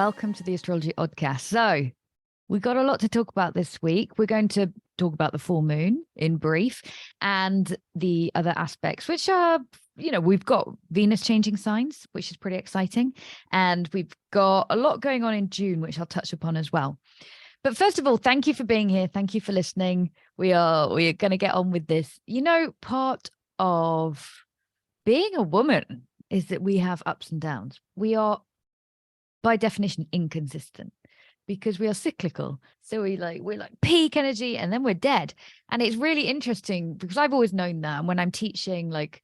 welcome to the Astrology Oddcast. So we've got a lot to talk about this week. We're going to talk about the full moon in brief and the other aspects, which are, we've got Venus changing signs, which is pretty exciting. And we've got a lot going on in June, which I'll touch upon as well. But first of all, thank you for being here. Thank you for listening. We are going to get on with this. Part of being a woman is that we have ups and downs. We are, by definition, inconsistent because we are cyclical. So we're like peak energy and then we're dead. And it's really interesting because I've always known that. And when I'm teaching, like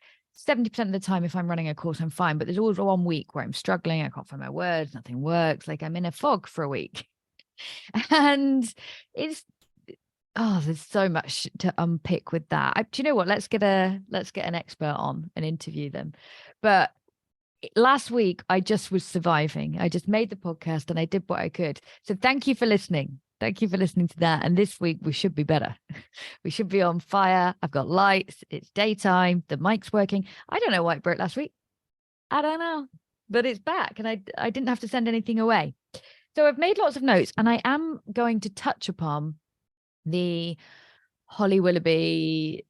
70% of the time, if I'm running a course, I'm fine. But there's always 1 week where I'm struggling. I can't find my words. Nothing works. Like I'm in a fog for a week. And there's so much to unpick with that. Do you know what? Let's get an expert on and interview them. But last week, I just was surviving. I just made the podcast and I did what I could. So thank you for listening. Thank you for listening to that. And this week we should be better. We should be on fire. I've got lights. It's daytime. The mic's working. I don't know why it broke last week. I don't know, but it's back and I didn't have to send anything away. So I've made lots of notes and I am going to touch upon the Holly Willoughby,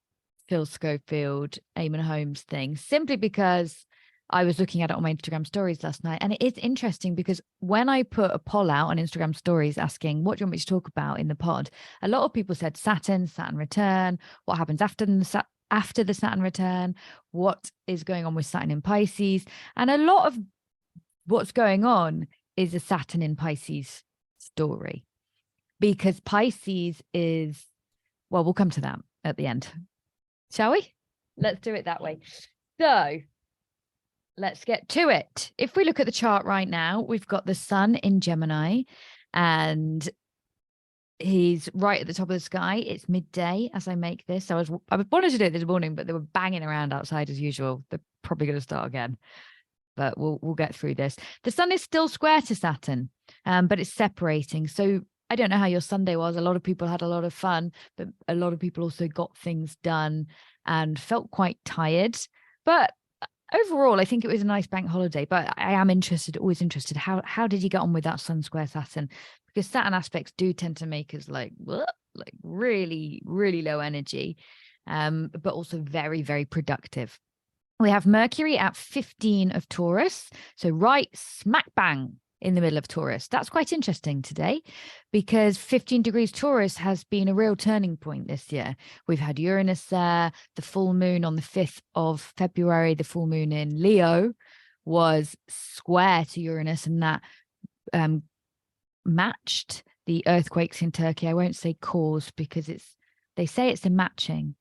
Phil Schofield, Eamonn Holmes thing, simply because I was looking at it on my Instagram stories last night. And it is interesting because when I put a poll out on Instagram stories asking, what do you want me to talk about in the pod? A lot of people said Saturn return, what happens after the Saturn return, what is going on with Saturn in Pisces. And a lot of what's going on is a Saturn in Pisces story, because Pisces is, well, we'll come to that at the end. Shall we? Let's do it that way. So let's get to it. If we look at the chart right now, we've got the sun in Gemini and he's right at the top of the sky. It's midday as I make this. So I wanted to do it this morning, but they were banging around outside as usual. They're probably going to start again. But we'll get through this. The sun is still square to Saturn, but it's separating. So I don't know how your Sunday was. A lot of people had a lot of fun, but a lot of people also got things done and felt quite tired. But overall, I think it was a nice bank holiday. But I am always interested. How did you get on with that sun square Saturn? Because Saturn aspects do tend to make us like really, really low energy, but also very, very productive. We have Mercury at 15 of Taurus, so right smack bang in the middle of Taurus. That's quite interesting today because 15 degrees Taurus has been a real turning point this year. We've had Uranus there, the full moon on the 5th of February, the full moon in Leo was square to Uranus, and that matched the earthquakes in Turkey. I won't say caused because they say it's a matching.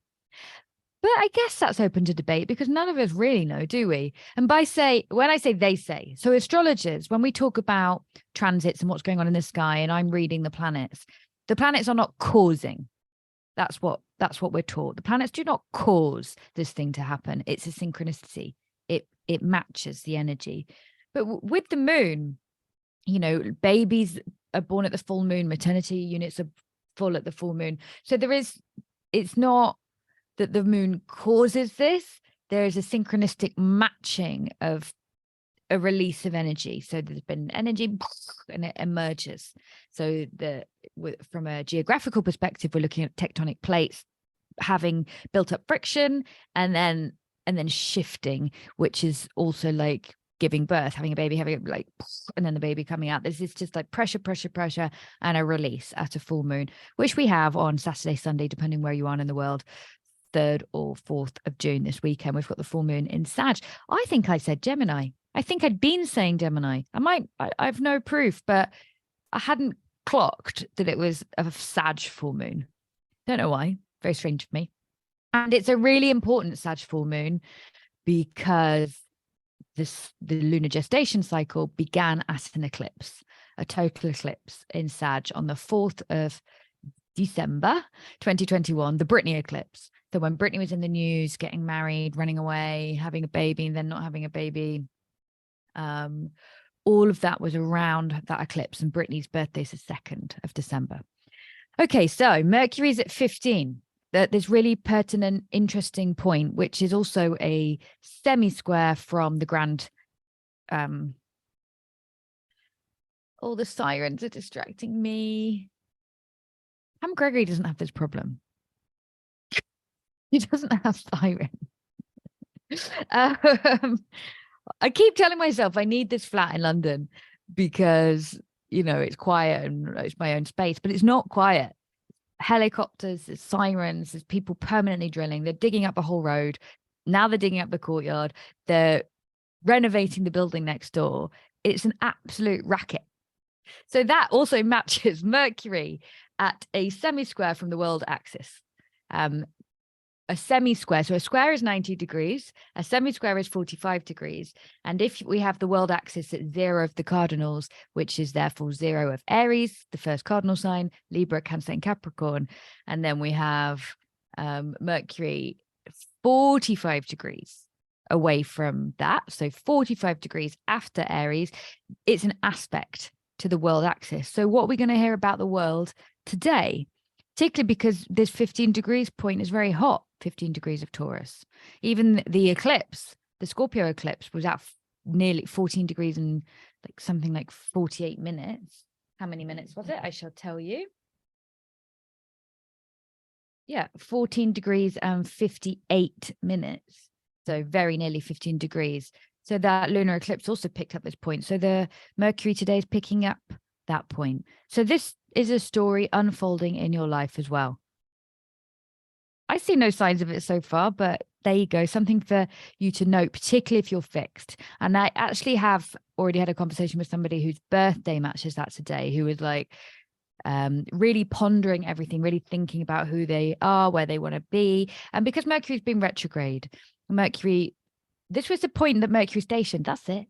But I guess that's open to debate because none of us really know, do we? And when I say they say, so astrologers, when we talk about transits and what's going on in the sky, and I'm reading the planets are not causing. That's what we're taught. The planets do not cause this thing to happen. It's a synchronicity. It matches the energy. But with the moon, babies are born at the full moon, maternity units are full at the full moon. So it's not that the moon causes this. There is a synchronistic matching of a release of energy. So there's been energy and it emerges. So from a geographical perspective, we're looking at tectonic plates having built up friction and then shifting, which is also like giving birth, having a baby, and then the baby coming out. This is just like pressure, and a release at a full moon, which we have on Saturday, Sunday, depending where you are in the world. 3rd or 4th of June this weekend. We've got the full moon in Sag. I think I said Gemini. I think I'd been saying Gemini. I've no proof, but I hadn't clocked that it was a Sag full moon. Don't know why. Very strange for me. And it's a really important Sag full moon because the lunar gestation cycle began at an eclipse, a total eclipse in Sag on the 4th of December 2021, the Britney eclipse. So when Britney was in the news, getting married, running away, having a baby, and then not having a baby, all of that was around that eclipse. And Britney's birthday is the 2nd of December. Okay, so Mercury's at 15. This really pertinent, interesting point, which is also a semi-square from the grand All the sirens are distracting me. Gregory doesn't have this problem. He doesn't have sirens. I keep telling myself I need this flat in London because, you know, it's quiet and it's my own space, but it's not quiet. Helicopters, there's sirens, there's people permanently drilling. They're digging up the whole road. Now they're digging up the courtyard. They're renovating the building next door. It's an absolute racket. So that also matches Mercury at a semi-square from the world axis. A semi-square, so a square is 90 degrees, a semi-square is 45 degrees. And if we have the world axis at 0 of the cardinals, which is therefore 0 of Aries, the first cardinal sign, Libra, Cancer, and Capricorn, and then we have Mercury 45 degrees away from that, so 45 degrees after Aries, it's an aspect to the world axis. So what we're going to hear about the world today, particularly because this 15 degrees point is very hot, 15 degrees of Taurus. Even the eclipse, the Scorpio eclipse, was at nearly 14 degrees and like something like 48 minutes. How many minutes was it? I shall tell you. Yeah, 14 degrees and 58 minutes. So very nearly 15 degrees. So that lunar eclipse also picked up this point. So the Mercury today is picking up that point. So this is a story unfolding in your life as well. I see no signs of it so far, but there you go. Something for you to note, particularly if you're fixed. And I actually have already had a conversation with somebody whose birthday matches that today, who was like really pondering everything, really thinking about who they are, where they want to be. And because Mercury's been retrograde, this was the point that Mercury stationed. That's it.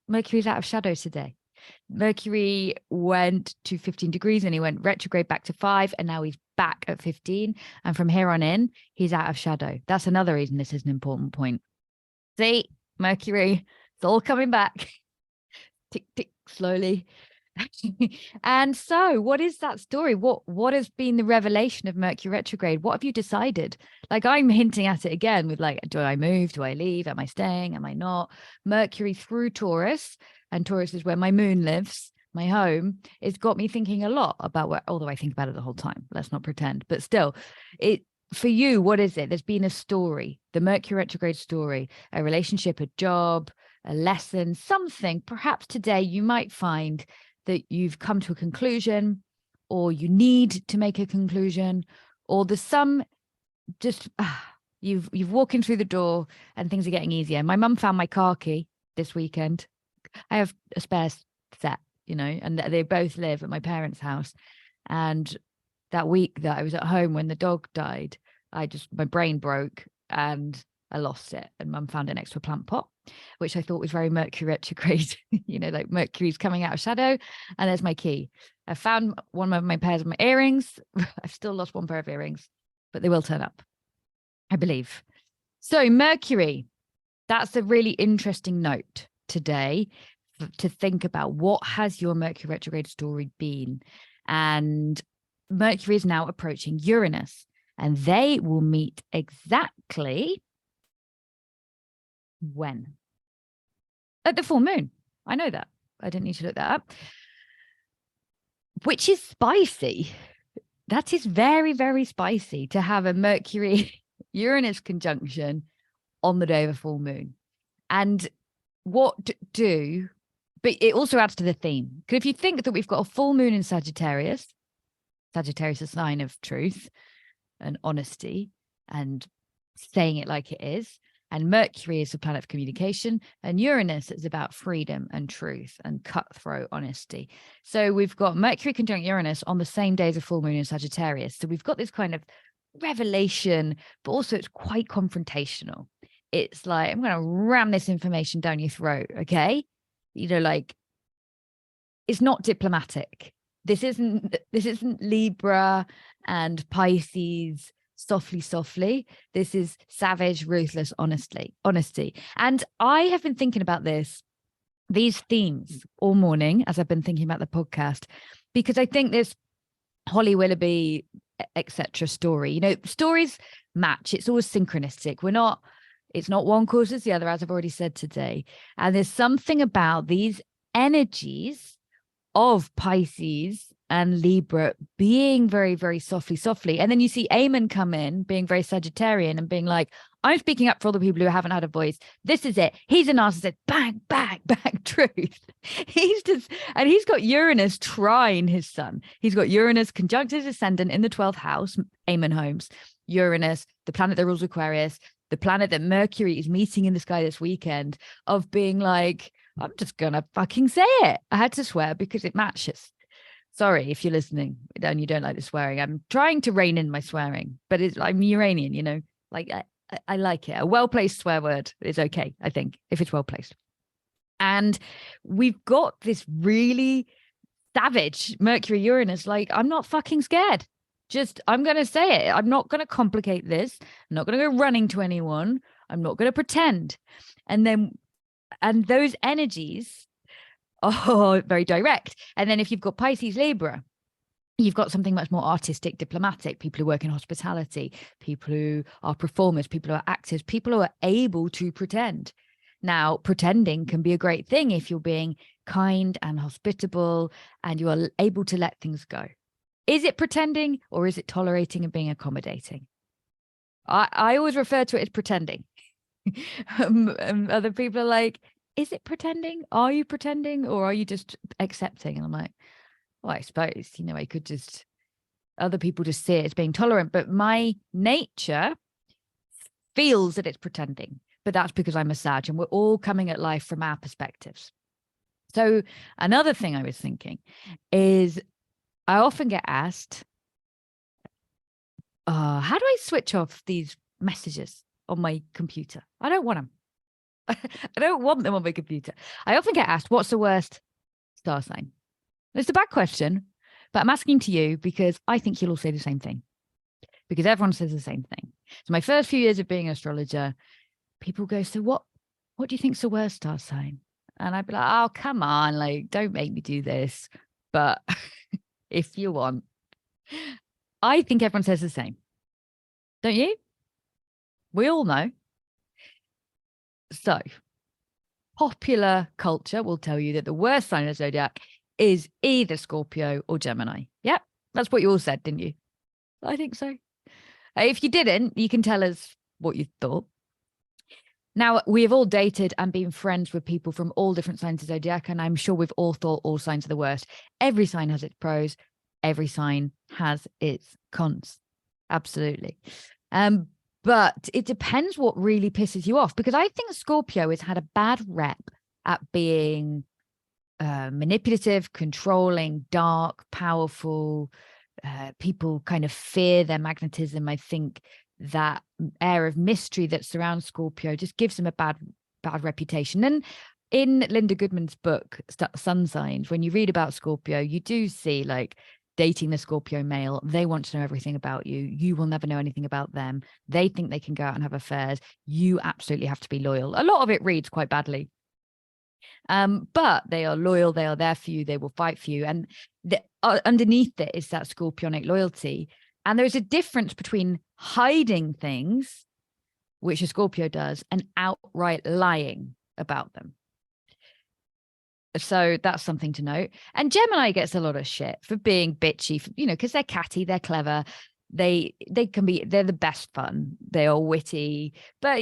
Mercury's out of shadow today. Mercury went to 15 degrees and he went retrograde back to 5, and now he's back at 15. And from here on in, he's out of shadow. That's another reason this is an important point. See, Mercury, it's all coming back. Tick, tick, slowly. And so what is that story? What has been the revelation of Mercury retrograde? What have you decided? Like, I'm hinting at it again with like, do I move? Do I leave? Am I staying? Am I not? Mercury through Taurus, and Taurus is where my moon lives, my home. It's got me thinking a lot about what, although I think about it the whole time, let's not pretend, but still, for you, what is it? There's been a story, the Mercury retrograde story, a relationship, a job, a lesson, something. Perhaps today you might find that you've come to a conclusion, or you need to make a conclusion, or there's some just you've walking through the door and things are getting easier. My mum found my car key this weekend. I have a spare set, you know, and they both live at my parents' house. And that week that I was at home when the dog died, my brain broke and I lost it. And mum found it next to a plant pot, which I thought was very Mercury retrograde. You know, like Mercury's coming out of shadow, and there's my key. I found one of my pairs of my earrings. I've still lost one pair of earrings, but they will turn up, I believe. So Mercury, that's a really interesting note today to think about. What has your Mercury retrograde story been? And Mercury is now approaching Uranus, and they will meet exactly when? At the full moon. I know that. I didn't need to look that up. Which is spicy. That is very, very spicy to have a Mercury Uranus conjunction on the day of a full moon. And but it also adds to the theme. Because if you think that we've got a full moon in Sagittarius is a sign of truth and honesty and saying it like it is. And Mercury is the planet of communication, and Uranus is about freedom and truth and cutthroat honesty. So we've got Mercury conjunct Uranus on the same day as a full moon in Sagittarius. So we've got this kind of revelation, but also it's quite confrontational. It's like, I'm going to ram this information down your throat. Okay. You know, like, it's not diplomatic. This isn't Libra and Pisces softly. This is savage, ruthless honesty. And I have been thinking about these themes all morning as I've been thinking about the podcast, because I think this Holly Willoughby, etc. story, you know, stories match. It's always synchronistic. It's not one causes the other, as I've already said today. And there's something about these energies of Pisces and Libra being very, very softly. And then you see Eamonn come in being very Sagittarian and being like, I'm speaking up for all the people who haven't had a voice. This is it. He's a narcissist. Bang, bang, bang, truth. And he's got Uranus trine his sun. He's got Uranus conjunct his ascendant in the 12th house, Eamonn Holmes. Uranus, the planet that rules Aquarius, the planet that Mercury is meeting in the sky this weekend, of being like, I'm just going to fucking say it. I had to swear because it matches. Sorry if you're listening and you don't like the swearing. I'm trying to rein in my swearing, but I'm Uranian, you know, like I like it. A well-placed swear word is okay, I think, if it's well-placed. And we've got this really savage Mercury Uranus, like, I'm not fucking scared. I'm going to say it. I'm not going to complicate this. I'm not going to go running to anyone. I'm not going to pretend. And those energies are very direct. And then if you've got Pisces Libra, you've got something much more artistic, diplomatic, people who work in hospitality, people who are performers, people who are actors, people who are able to pretend. Now, pretending can be a great thing if you're being kind and hospitable and you are able to let things go. Is it pretending or is it tolerating and being accommodating? I always refer to it as pretending. Other people are like, is it pretending? Are you pretending or are you just accepting? And I'm like, well, I suppose, you know, I could just, other people just see it as being tolerant, but my nature feels that it's pretending, but that's because I'm a Sag and we're all coming at life from our perspectives. So another thing I was thinking is I often get asked, how do I switch off these messages on my computer? I don't want them. I don't want them on my computer. I often get asked, what's the worst star sign? It's a bad question, but I'm asking to you because I think you'll all say the same thing, because everyone says the same thing. So my first few years of being an astrologer, people go, so what do you think's the worst star sign? And I'd be like, oh, come on, like, don't make me do this. But if you want, I think everyone says the same. Don't you? We all know. So popular culture will tell you that the worst sign of the zodiac is either Scorpio or Gemini. Yep, that's what you all said, didn't you? I think so. If you didn't, you can tell us what you thought. Now, we have all dated and been friends with people from all different signs of zodiac, and I'm sure we've all thought all signs are the worst. Every sign has its pros. Every sign has its cons. Absolutely. But it depends what really pisses you off, because I think Scorpio has had a bad rep at being manipulative, controlling, dark, powerful. People kind of fear their magnetism. I think that air of mystery that surrounds Scorpio just gives them a bad reputation. And in Linda Goodman's book, Sun Signs, when you read about Scorpio, you do see like dating the Scorpio male. They want to know everything about you. You will never know anything about them. They think they can go out and have affairs. You absolutely have to be loyal. A lot of it reads quite badly. But they are loyal. They are there for you. They will fight for you. And underneath it is that Scorpionic loyalty. And there's a difference between hiding things, which a Scorpio does, and outright lying about them. So that's something to note. And Gemini gets a lot of shit for being bitchy, because they're catty, they're clever. They're the best fun. They are witty, but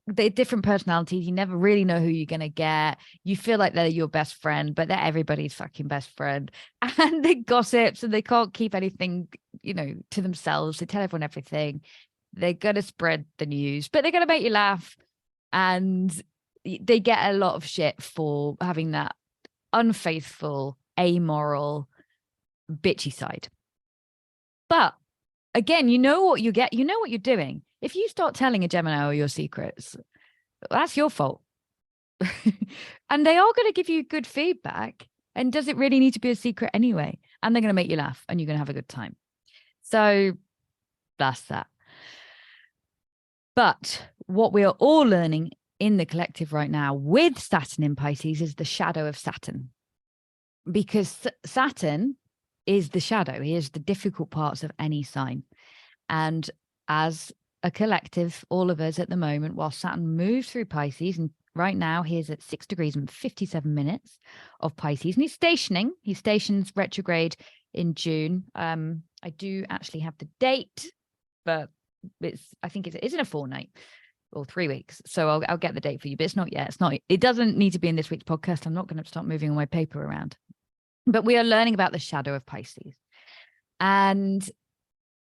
they're different personalities. You never really know who you're going to get. You feel like they're your best friend, but they're everybody's fucking best friend. And they gossip, so they can't keep anything, to themselves. They tell everyone everything. They're going to spread the news, but they're going to make you laugh. And they get a lot of shit for having that unfaithful, amoral, bitchy side. But again, you know what you get, you know what you're doing. If you start telling a Gemini all your secrets, that's your fault. And they are going to give you good feedback. And does it really need to be a secret anyway? And they're going to make you laugh and you're going to have a good time. So that's that. But what we are all learning in the collective right now with Saturn in Pisces is the shadow of Saturn. Because Saturn is the shadow. He is the difficult parts of any sign. And as a collective, all of us at the moment, while Saturn moves through Pisces and right now he is at 6 degrees and 57 minutes of Pisces, and he's stationing. He stations retrograde in June. I do actually have the date, but I think it's in a fortnight or 3 weeks. So I'll get the date for you, but it's not yet. It doesn't need to be in this week's podcast. I'm not going to start moving all my paper around. But we are learning about the shadow of Pisces. And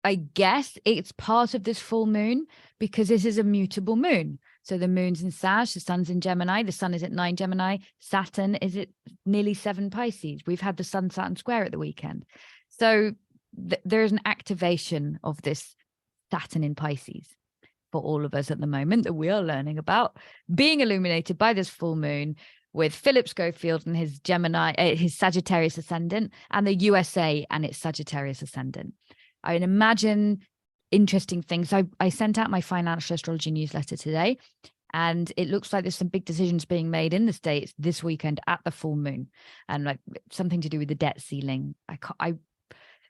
I guess it's part of this full moon because this is a mutable moon. So the moon's in Sag, the sun's in Gemini, the sun is at 9 Gemini, Saturn is at nearly 7 Pisces. We've had the sun-Saturn square at the weekend. So there is an activation of this Saturn in Pisces for all of us at the moment that we are learning about, being illuminated by this full moon with Philip Schofield and his his Sagittarius ascendant, and the USA and its Sagittarius ascendant. I would imagine interesting things. I sent out my financial astrology newsletter today, and it looks like there's some big decisions being made in the States this weekend at the full moon, and like something to do with the debt ceiling.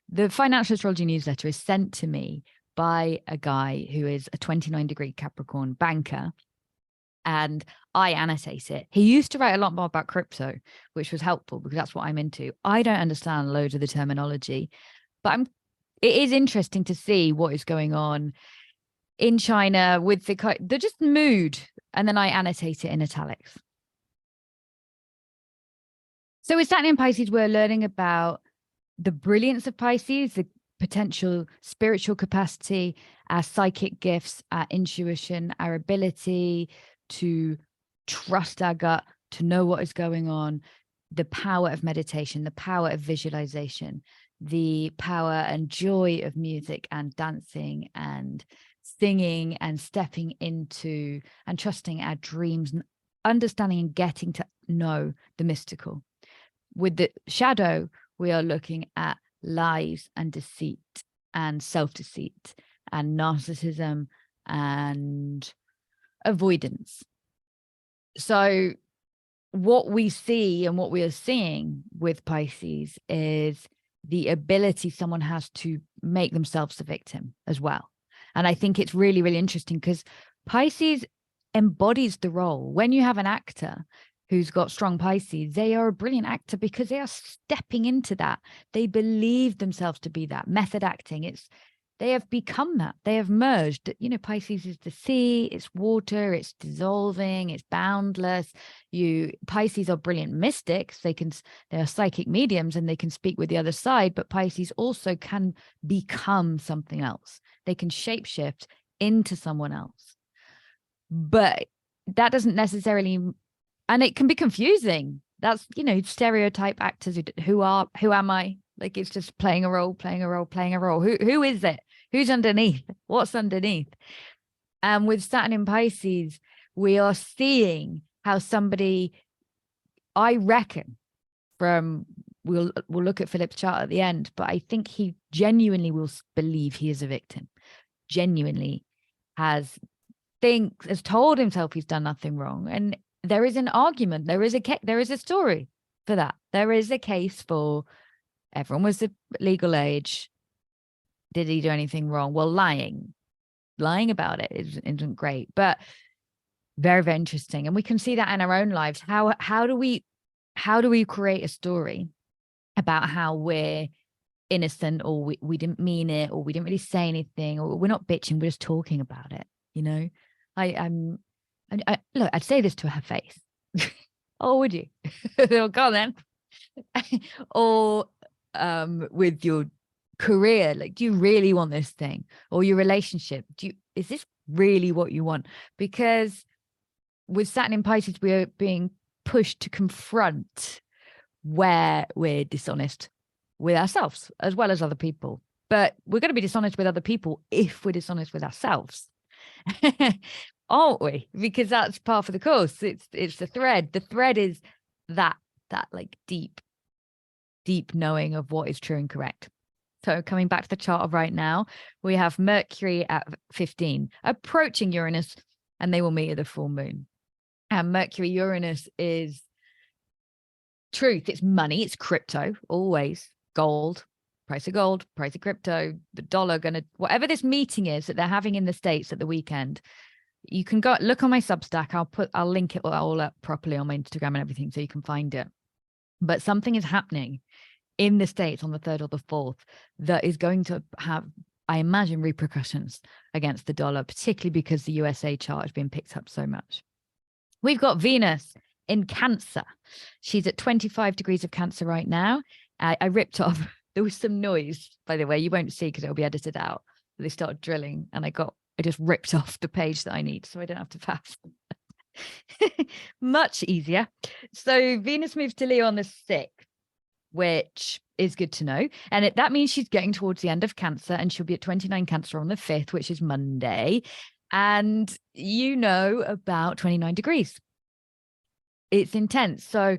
The financial astrology newsletter is sent to me by a guy who is a 29-degree Capricorn banker, and I annotate it. He used to write a lot more about crypto, which was helpful because that's what I'm into. I don't understand loads of the terminology, but it is interesting to see what is going on in China with the just mood, and then I annotate it in italics. So with Saturn in Pisces, we're learning about the brilliance of Pisces, the potential spiritual capacity, our psychic gifts, our intuition, our ability to trust our gut, to know what is going on, the power of meditation, the power of visualization, the power and joy of music and dancing and singing and stepping into and trusting our dreams and understanding and getting to know the mystical. With the shadow, we are looking at lies and deceit and self-deceit and narcissism and avoidance. So what we see and what we are seeing with Pisces is the ability someone has to make themselves the victim as well. And I think it's really, really interesting because Pisces embodies the role. When you have an actor who's got strong Pisces, they are a brilliant actor because they are stepping into that. They believe themselves to be that. Method acting, they have become that. They have merged. You know, Pisces is the sea, it's water, it's dissolving, it's boundless. Pisces are brilliant mystics. They are psychic mediums and they can speak with the other side, but Pisces also can become something else. They can shapeshift into someone else. But that doesn't necessarily, and it can be confusing. That's, stereotype actors who am I? Like, it's just playing a role. Who is it? Who's underneath? What's underneath? And with Saturn in Pisces, we are seeing how somebody, I reckon, we'll look at Philip's chart at the end, but I think he genuinely will believe he is a victim. Genuinely has told himself he's done nothing wrong. And there is an argument. There is a story for that. There is a case for everyone was the legal age. Did he do anything wrong? Well, lying about it isn't great, but very, very interesting. And we can see that in our own lives. How do we create a story about how we're innocent, or we didn't mean it, or we didn't really say anything, or we're not bitching, we're just talking about it, look, I'd say this to her face. Oh, would you? Well, go on then. Or with your career, like, do you really want this thing? Or your relationship, is this really what you want? Because with Saturn in Pisces, we are being pushed to confront where we're dishonest with ourselves as well as other people. But we're going to be dishonest with other people if we're dishonest with ourselves. Aren't we? Because that's part of the course. It's the thread. The thread is that like deep knowing of what is true and correct. So coming back to the chart of right now, we have Mercury at 15 approaching Uranus, and they will meet at the full moon. And Mercury Uranus is truth. It's money. It's crypto. Always gold. Price of crypto, the dollar, whatever this meeting is that they're having in the States at the weekend. You can go look on my Substack. I'll link it all up properly on my Instagram and everything so you can find it. But something is happening in the States on the 3rd or the 4th that is going to have, I imagine, repercussions against the dollar, particularly because the USA chart has been picked up so much. We've got Venus in Cancer. She's at 25 degrees of Cancer right now. I ripped off, there was some noise, by the way, you won't see because it'll be edited out. They started drilling and I just ripped off the page that I need so I don't have to fast. Much easier. So Venus moves to Leo on the 6th, which is good to know. And that means she's getting towards the end of Cancer, and she'll be at 29 Cancer on the 5th, which is Monday. And you know about 29 degrees. It's intense. So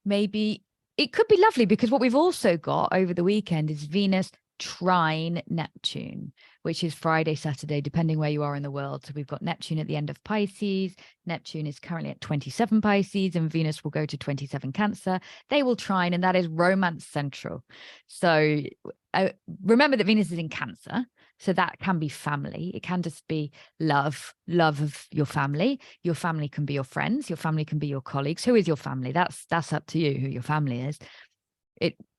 maybe it could be lovely, because what we've also got over the weekend is Venus trine Neptune, which is Friday, Saturday, depending where you are in the world. So we've got Neptune at the end of Pisces. Neptune is currently at 27 Pisces, and Venus will go to 27 Cancer. They will trine, and that is romance central. So remember that Venus is in Cancer. So that can be family. It can just be love of your family. Your family can be your friends. Your family can be your colleagues. Who is your family? That's up to you who your family is.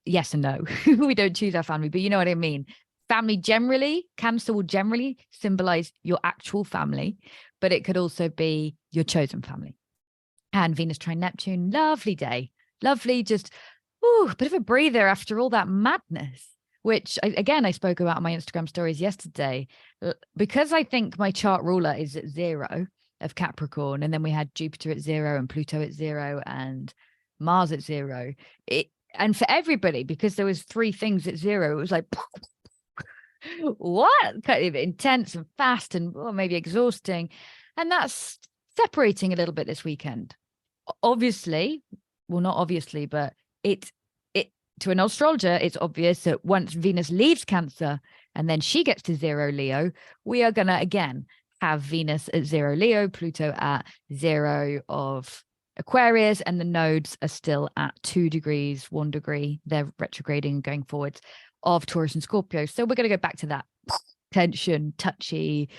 Yes and no. We don't choose our family, but you know what I mean. Family generally, Cancer will generally symbolize your actual family, but it could also be your chosen family. And Venus trine Neptune, lovely day. Lovely, just a bit of a breather after all that madness, which I spoke about on my Instagram stories yesterday, because I think my chart ruler is at 0 of Capricorn, and then we had Jupiter at 0 and Pluto at 0 and Mars at 0. And for everybody, because there was 3 things at 0, it was like, what? Kind of intense and fast and maybe exhausting. And that's separating a little bit this weekend. Obviously, well, not obviously, but it to an astrologer, it's obvious that once Venus leaves Cancer and then she gets to 0 Leo, we are going to again have Venus at 0 Leo, Pluto at 0 of Aquarius, and the nodes are still at 2 degrees, 1 degree. They're retrograding and going forwards of Taurus and Scorpio. So we're going to go back to that tension, touchy,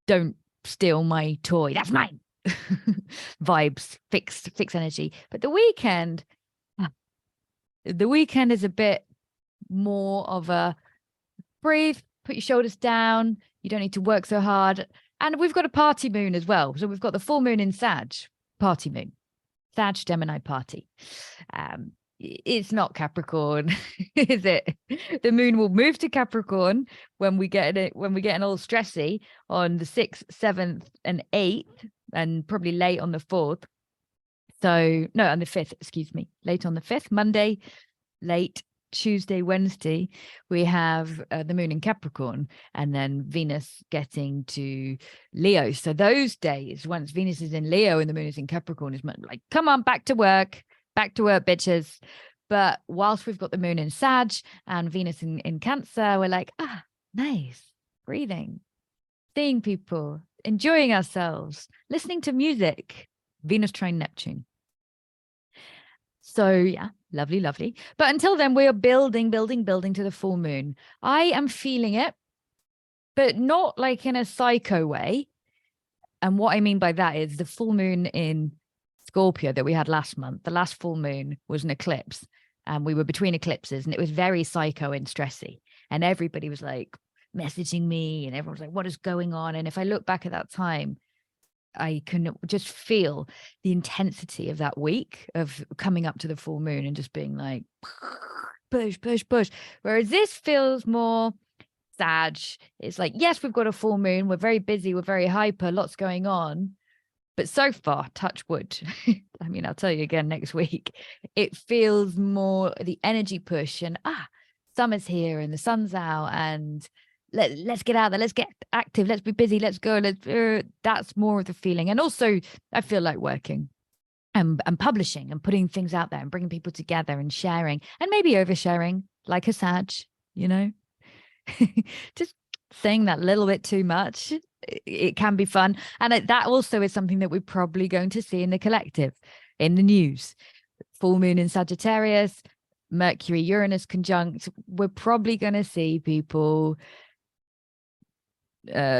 don't steal my toy, that's mine vibes, fixed energy. But the weekend is a bit more of a breathe, put your shoulders down. You don't need to work so hard. And we've got a party moon as well. So we've got the full moon in Sag, party moon, Sag Gemini party. It's not Capricorn, is it? The moon will move to Capricorn when we get it, when we get all stressy on the 6th, 7th, and 8th, and probably late on the 4th. So no, on the 5th, excuse me, late on the 5th, Monday, late Tuesday, Wednesday, we have the moon in Capricorn, and then Venus getting to Leo. So those days, once Venus is in Leo and the moon is in Capricorn, is like, come on, back to work, bitches. But whilst we've got the moon in Sag and Venus in Cancer, we're like, nice, breathing, seeing people, enjoying ourselves, listening to music. Venus trine Neptune. So yeah, lovely. But until then, we are building to the full moon. I am feeling it, but not like in a psycho way. And what I mean by that is the full moon in Scorpio that we had last month. The last full moon was an eclipse, and we were between eclipses, and it was very psycho and stressy. And everybody was like messaging me, and everyone was like, what is going on? And if I look back at that time, I can just feel the intensity of that week of coming up to the full moon and just being like, push. Whereas this feels more Sag. It's like, yes, we've got a full moon. We're very busy. We're very hyper. Lots going on. But so far, touch wood. I mean, I'll tell you again next week. It feels more the energy push and summer's here and the sun's out and let's get out there, let's get active, let's be busy, let's go, that's more of the feeling. And also I feel like working and publishing and putting things out there and bringing people together and sharing and maybe oversharing like a Sag, just saying that little bit too much. It can be fun. And that also is something that we're probably going to see in the collective, in the news. Full moon in Sagittarius, Mercury Uranus conjunct. We're probably going to see people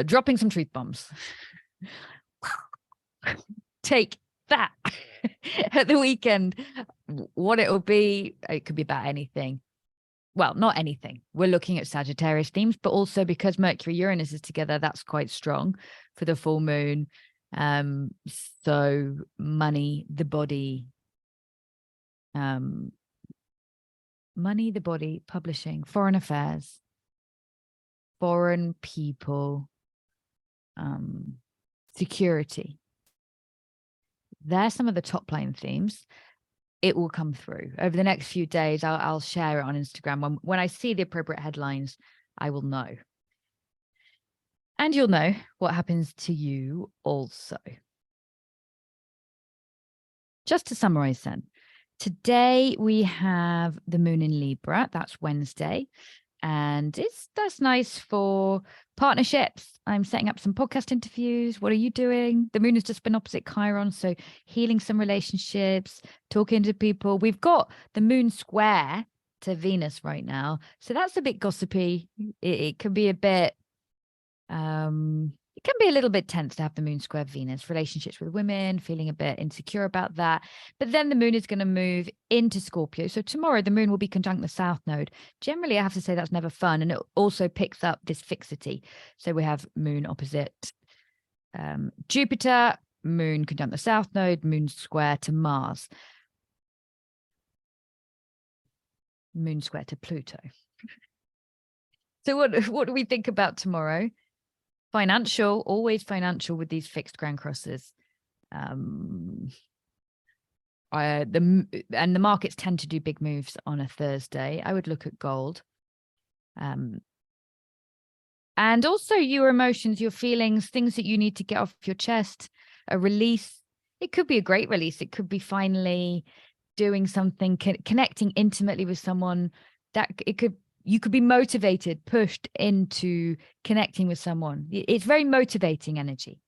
dropping some truth bombs. Take that at the weekend. What it'll be, it could be about anything. Well, not anything. We're looking at Sagittarius themes, but also because Mercury Uranus is together, that's quite strong for the full moon. So money, the body, publishing, foreign affairs, foreign people, security. They're some of the top line themes. It will come through over the next few days. I'll share it on Instagram. When I see the appropriate headlines, I will know. And you'll know what happens to you also. Just to summarize then, today we have the moon in Libra. That's Wednesday. And that's nice for partnerships. I'm setting up some podcast interviews. What are you doing? The moon has just been opposite Chiron, so healing some relationships, talking to people. We've got the moon square to Venus right now, so that's a bit gossipy. It can be a bit it can be a little bit tense to have the moon square Venus, relationships with women, feeling a bit insecure about that. But then the moon is going to move into Scorpio. So tomorrow the moon will be conjunct the South Node. Generally, I have to say that's never fun. And it also picks up this fixity. So we have moon opposite Jupiter, moon conjunct the South Node, moon square to Mars, moon square to Pluto. So what do we think about tomorrow? Financial, always financial with these fixed ground crosses. The markets tend to do big moves on a Thursday. I would look at gold. And also your emotions, your feelings, things that you need to get off your chest, a release. It could be a great release. It could be finally doing something, connecting intimately with someone that you could be motivated, pushed into connecting with someone. It's very motivating energy.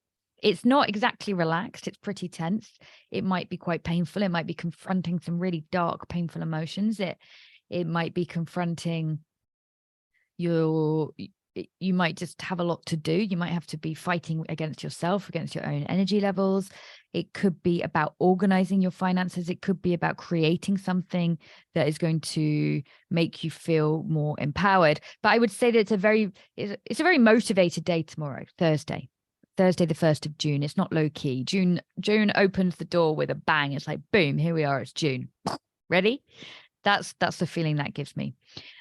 It's not exactly relaxed. It's pretty tense. It might be quite painful. It might be confronting some really dark, painful emotions. It might be confronting you might just have a lot to do. You might have to be fighting against yourself, against your own energy levels. It could be about organizing your finances. It could be about creating something that is going to make you feel more empowered. But I would say that it's a very motivated day tomorrow, Thursday the 1st of June. It's not low key. June opens the door with a bang. It's like, boom, here we are. It's June. Ready? That's the feeling that gives me.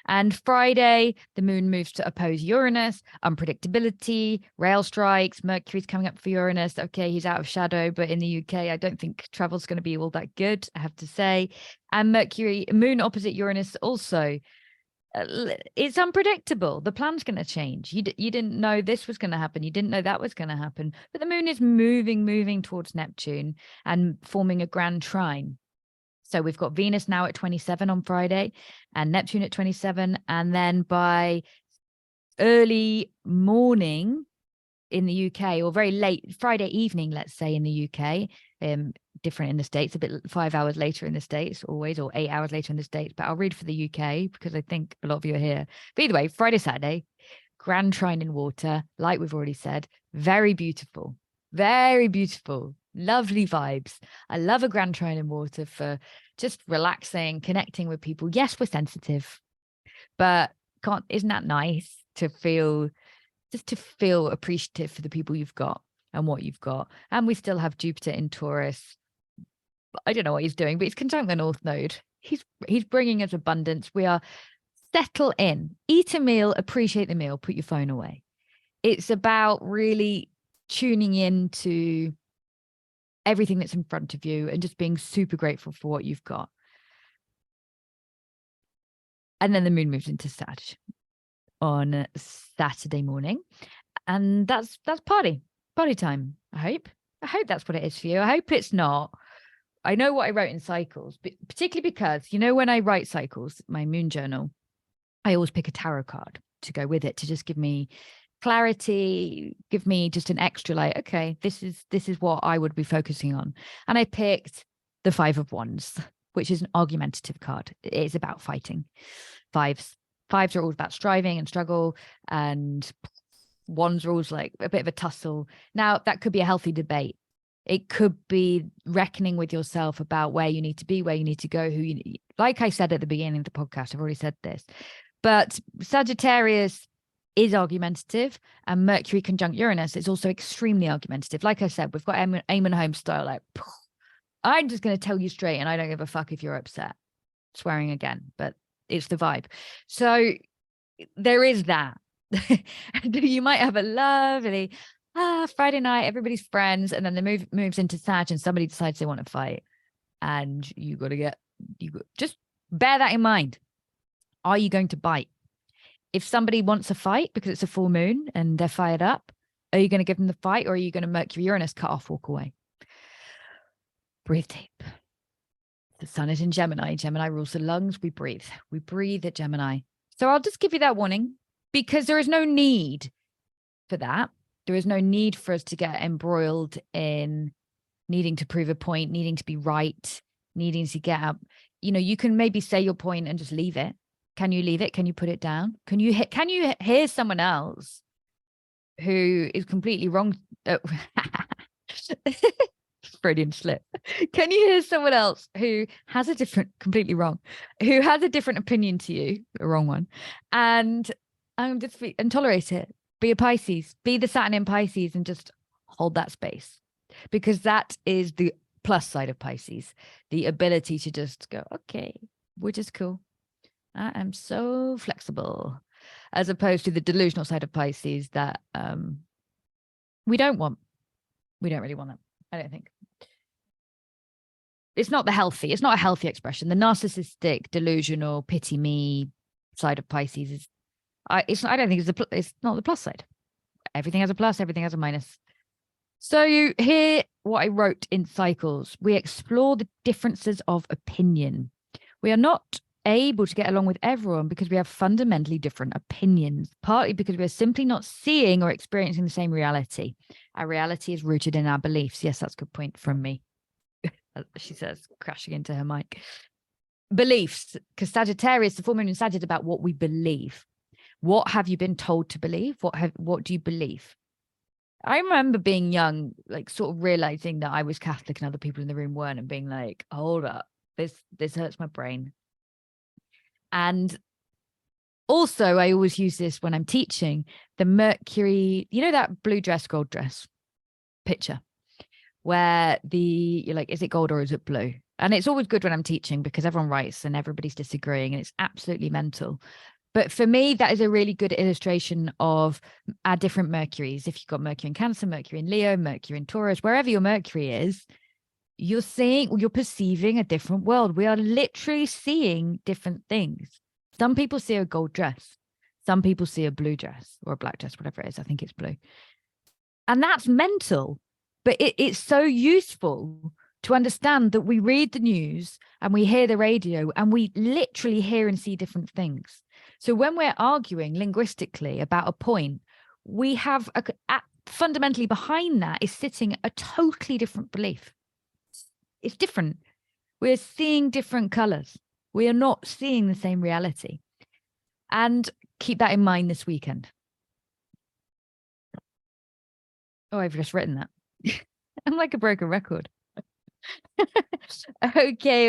And Friday, the moon moves to oppose Uranus, unpredictability, rail strikes, Mercury's coming up for Uranus. Okay, he's out of shadow, but in the UK, I don't think travel's going to be all that good, I have to say. And moon opposite Uranus also, it's unpredictable. The plan's going to change. You didn't know this was going to happen. You didn't know that was going to happen. But the moon is moving towards Neptune and forming a grand trine. So we've got Venus now at 27 on Friday and Neptune at 27. And then by early morning in the UK, or very late Friday evening, let's say in the UK, different in the States, a bit 5 hours later in the States always, or 8 hours later in the States. But I'll read for the UK because I think a lot of you are here. But either way, Friday, Saturday, grand trine in water, like we've already said, very beautiful, very beautiful. Lovely vibes. I love a grand trine in water for just relaxing, connecting with people. Yes, we're sensitive, but isn't that nice to feel appreciative for the people you've got and what you've got? And we still have Jupiter in Taurus. I don't know what he's doing, but he's conjunct the North Node. He's bringing us abundance. We are settle in, eat a meal, appreciate the meal, put your phone away. It's about really tuning into everything that's in front of you and just being super grateful for what you've got. And then the moon moves into Sag on Saturday morning, and that's party time. I hope that's what it is for you. I hope it's not. I know what I wrote in cycles, but particularly because, when I write cycles, my moon journal, I always pick a tarot card to go with it, to just give me clarity, give me just an extra, like, okay, this is what I would be focusing on. And I picked the 5 of Wands, which is an argumentative card. It's about fighting. Fives are all about striving and struggle and One's rules like a bit of a tussle. Now, that could be a healthy debate. It could be reckoning with yourself about where you need to be, where you need to go, who you need. Like I said at the beginning of the podcast, I've already said this, but Sagittarius is argumentative, and Mercury conjunct Uranus is also extremely argumentative. Like I said, we've got Eamonn Holmes style, like, I'm just going to tell you straight, and I don't give a fuck if you're upset. Swearing again, but it's the vibe. So there is that. You might have a lovely Friday night, everybody's friends, and then the moves into Sag, and somebody decides they want to fight, and you just bear that in mind. Are you going to bite? If somebody wants a fight because it's a full moon and they're fired up, are you going to give them the fight, or are you going to Mercury Uranus, cut off, walk away? Breathe deep. The sun is in Gemini. Gemini rules the lungs. We breathe at Gemini. So I'll just give you that warning, because there is no need for that. There is no need for us to get embroiled in needing to prove a point, needing to be right, needing to get up. You can maybe say your point and just leave it. Can you leave it? Can you put it down? Can you hear someone else who is completely wrong? Freudian slip. Can you hear someone else who has completely wrong, who has a different opinion to you, a wrong one, and tolerate it? Be a Pisces, be the Saturn in Pisces, and just hold that space, because that is the plus side of Pisces, the ability to just go, okay, we're just cool. I am so flexible, as opposed to the delusional side of Pisces that we don't want. We don't really want that. I don't think. It's not a healthy expression. The narcissistic, delusional, pity me side of Pisces is, I don't think it's not the plus side. Everything has a plus, everything has a minus. So you hear what I wrote in Cycles. We explore the differences of opinion. We are not able to get along with everyone because we have fundamentally different opinions, partly because we are simply not seeing or experiencing the same reality. Our reality is rooted in our beliefs. Yes, that's a good point from me. She says, crashing into her mic. Beliefs, because Sagittarius, the full moon in Sagittarius, about what we believe. What have you been told to believe? What do you believe? I remember being young, like sort of realizing that I was Catholic and other people in the room weren't, and being like, hold up, this hurts my brain. And also, I always use this when I'm teaching, the Mercury, that blue dress, gold dress picture, where you're like, is it gold or is it blue? And it's always good when I'm teaching, because everyone writes and everybody's disagreeing, and it's absolutely mental. But for me, that is a really good illustration of our different Mercuries. If you've got Mercury in Cancer, Mercury in Leo, Mercury in Taurus, wherever your Mercury is, you're perceiving a different world. We are literally seeing different things. Some people see a gold dress. Some people see a blue dress or a black dress, whatever it is. I think it's blue. And that's mental. But it's so useful to understand that we read the news and we hear the radio and we literally hear and see different things. So when we're arguing linguistically about a point, we have fundamentally behind that is sitting a totally different belief. It's different. We're seeing different colors. We are not seeing the same reality. And keep that in mind this weekend. Oh, I've just written that. I'm like a broken record. Okay.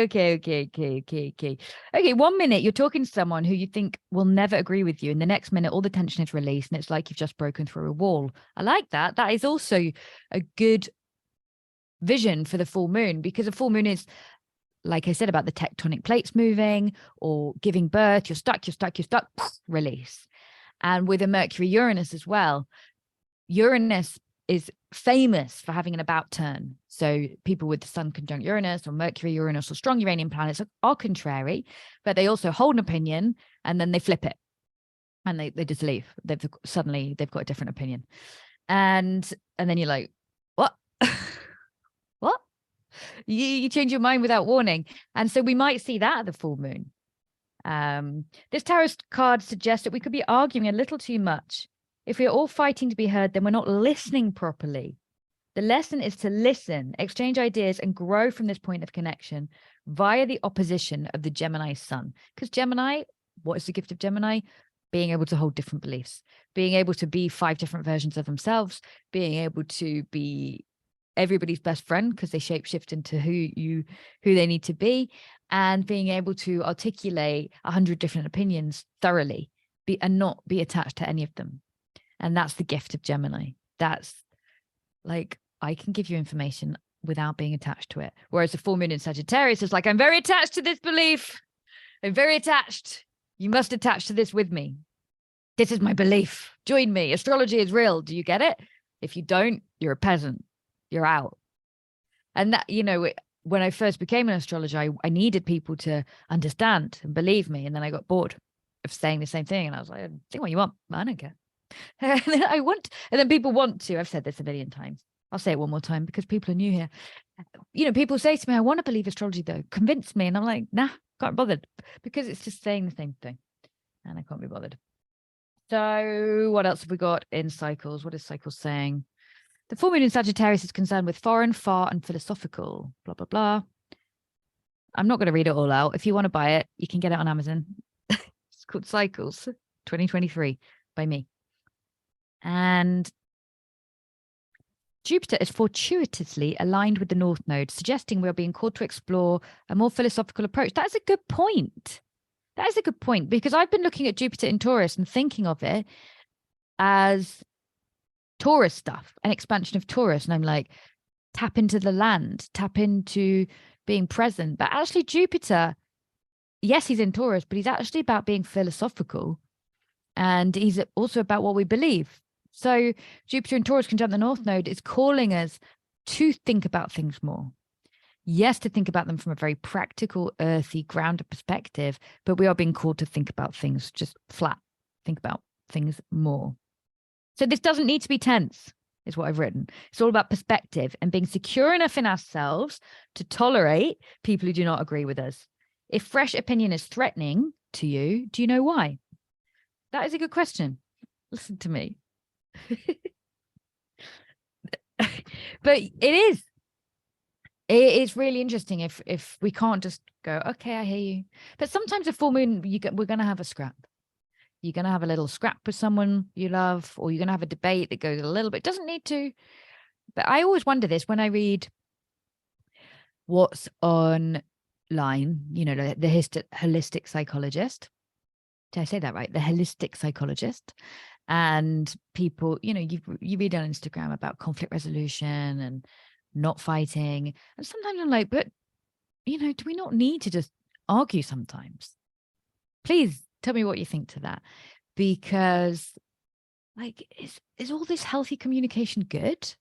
1 minute you're talking to someone who you think will never agree with you, and the next minute all the tension is released and it's like you've just broken through a wall. I like that. That is also a good vision for the full moon, because a full moon is, like I said, about the tectonic plates moving or giving birth. You're stuck, release. And with a Mercury Uranus as well, Uranus is famous for having an about turn. So people with the sun conjunct Uranus or Mercury Uranus or strong Uranian planets are contrary, but they also hold an opinion and then they flip it and they just leave. Suddenly they've got a different opinion. And then you're like, what? What? You change your mind without warning. And so we might see that at the full moon. This tarot card suggests that we could be arguing a little too much. If we're all fighting to be heard, then we're not listening properly. The lesson is to listen, exchange ideas, and grow from this point of connection via the opposition of the Gemini sun. Because Gemini, what is the gift of Gemini? being able to hold different beliefs, being able to be 5 different versions of themselves, being able to be everybody's best friend because they shapeshift into who they need to be, and being able to articulate 100 different opinions thoroughly, and not be attached to any of them. And that's the gift of Gemini. That's like, I can give you information without being attached to it. Whereas the full moon in Sagittarius is like, I'm very attached to this belief. I'm very attached. You must attach to this with me. This is my belief. Join me. Astrology is real. Do you get it? If you don't, you're a peasant. You're out. And that, you know, when I first became an astrologer, I needed people to understand and believe me. And then I got bored of saying the same thing. And I was like, think what you want. I don't care. And then and then people want to. I've said this a million times. I'll say it one more time because people are new here. You know, people say to me, I want to believe astrology though. Convince me. And I'm like, nah, can't be bothered, because it's just saying the same thing. And I can't be bothered. So what else have we got in cycles? What is cycles saying? The full moon in Sagittarius is concerned with foreign, far, and philosophical, blah, blah, blah. I'm not going to read it all out. If you want to buy it, you can get it on Amazon. It's called Cycles 2023 by me. And Jupiter is fortuitously aligned with the North Node, suggesting we are being called to explore a more philosophical approach. That is a good point. That is a good point, because I've been looking at Jupiter in Taurus and thinking of it as Taurus stuff, an expansion of Taurus. And I'm like, tap into the land, tap into being present. But actually Jupiter, yes, he's in Taurus, but he's actually about being philosophical. And he's also about what we believe. So Jupiter in Taurus conjunct the North Node is calling us to think about things more. Yes, to think about them from a very practical, earthy, grounded perspective, but we are being called to think about things just flat, think about things more. So this doesn't need to be tense, is what I've written. It's all about perspective and being secure enough in ourselves to tolerate people who do not agree with us. If fresh opinion is threatening to you, do you know why? That is a good question. Listen to me. But it is really interesting if we can't just go, okay, I hear you. But sometimes a full moon, we're going to have a scrap. You're going to have a little scrap with someone you love, or you're going to have a debate that goes a little bit, doesn't need to. But I always wonder this when I read what's online, you know, the holistic psychologist. Did I say that right? The holistic psychologist. And people, you know, you read on Instagram about conflict resolution and not fighting. And sometimes I'm like, but, you know, do we not need to just argue sometimes? Please tell me what you think to that. Because, like, is all this healthy communication good?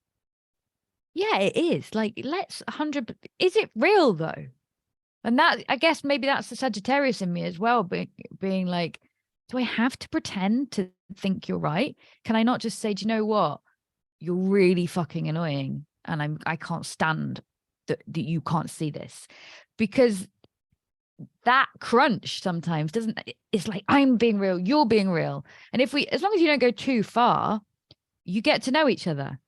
Yeah, it is. Like, let's 100. Is it real though? And that, I guess maybe that's the Sagittarius in me as well, being like, do I have to pretend to think you're right? Can I not just say, do you know what? You're really fucking annoying. And I can't stand that you can't see this. Because that crunch sometimes it's like, I'm being real, you're being real. And as long as you don't go too far, you get to know each other.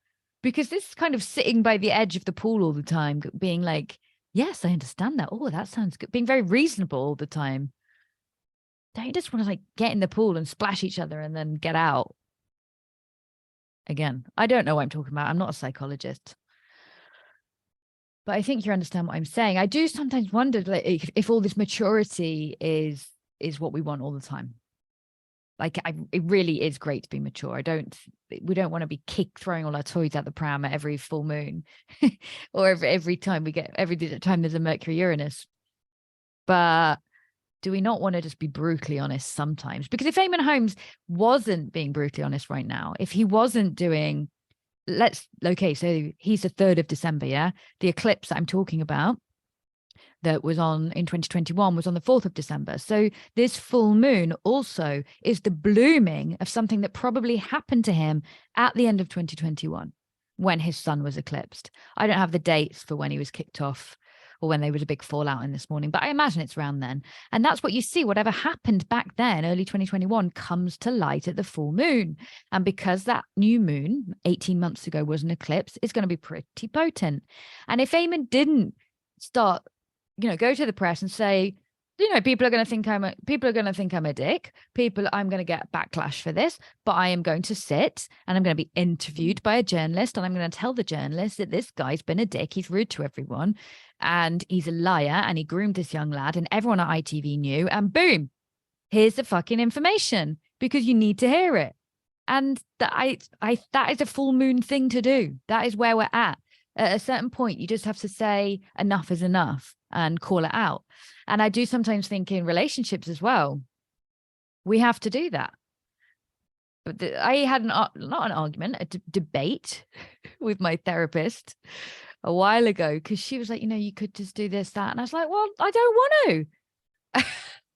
Because this kind of sitting by the edge of the pool all the time, being like, yes, I understand that. Oh, that sounds good. Being very reasonable all the time. Don't you just want to like get in the pool and splash each other and then get out? Again, I don't know what I'm talking about. I'm not a psychologist. But I think you understand what I'm saying. I do sometimes wonder like, if all this maturity is what we want all the time. Like, it really is great to be mature. We don't want to be throwing all our toys out the pram at every full moon or every time there's a Mercury Uranus. But do we not want to just be brutally honest sometimes? Because if Eamonn Holmes wasn't being brutally honest right now, if he wasn't doing, so he's the 3rd of December, yeah? The eclipse that I'm talking about that was on in 2021 was on the 4th of December. So this full moon also is the blooming of something that probably happened to him at the end of 2021 when his sun was eclipsed. I don't have the dates for when he was kicked off or when there was a big fallout in this morning, but I imagine it's around then. And that's what you see. Whatever happened back then, early 2021, comes to light at the full moon. And because that new moon 18 months ago was an eclipse, it's going to be pretty potent. And if Eamonn didn't start, go to the press and say, people are going to think I'm a dick. I'm going to get backlash for this, but I am going to sit and I'm going to be interviewed by a journalist, and I'm going to tell the journalist that this guy's been a dick. He's rude to everyone, and he's a liar, and he groomed this young lad, and everyone at ITV knew, and boom, here's the fucking information because you need to hear it. And that is a full moon thing to do. That is where we're at. At a certain point, you just have to say enough is enough and call it out. And I do sometimes think in relationships as well, we have to do that. But I had not an argument, a debate with my therapist a while ago, because she was like, you could just do this, that. And I was like, well, I don't want to. I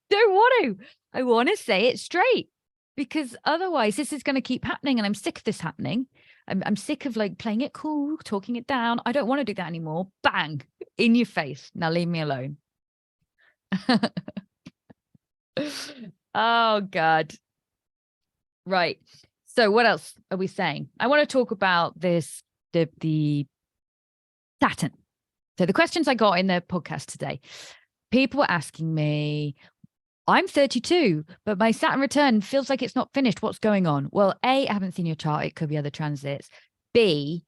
don't want to. I want to say it straight, because otherwise this is going to keep happening. And I'm sick of this happening. I'm sick of like playing it cool, talking it down. I don't want to do that anymore. Bang, in your face. Now leave me alone. Oh, God. Right. So what else are we saying? I want to talk about this, the Saturn. So the questions I got in the podcast today, people were asking me, I'm 32, but my Saturn return feels like it's not finished. What's going on? Well, A, I haven't seen your chart. It could be other transits. B,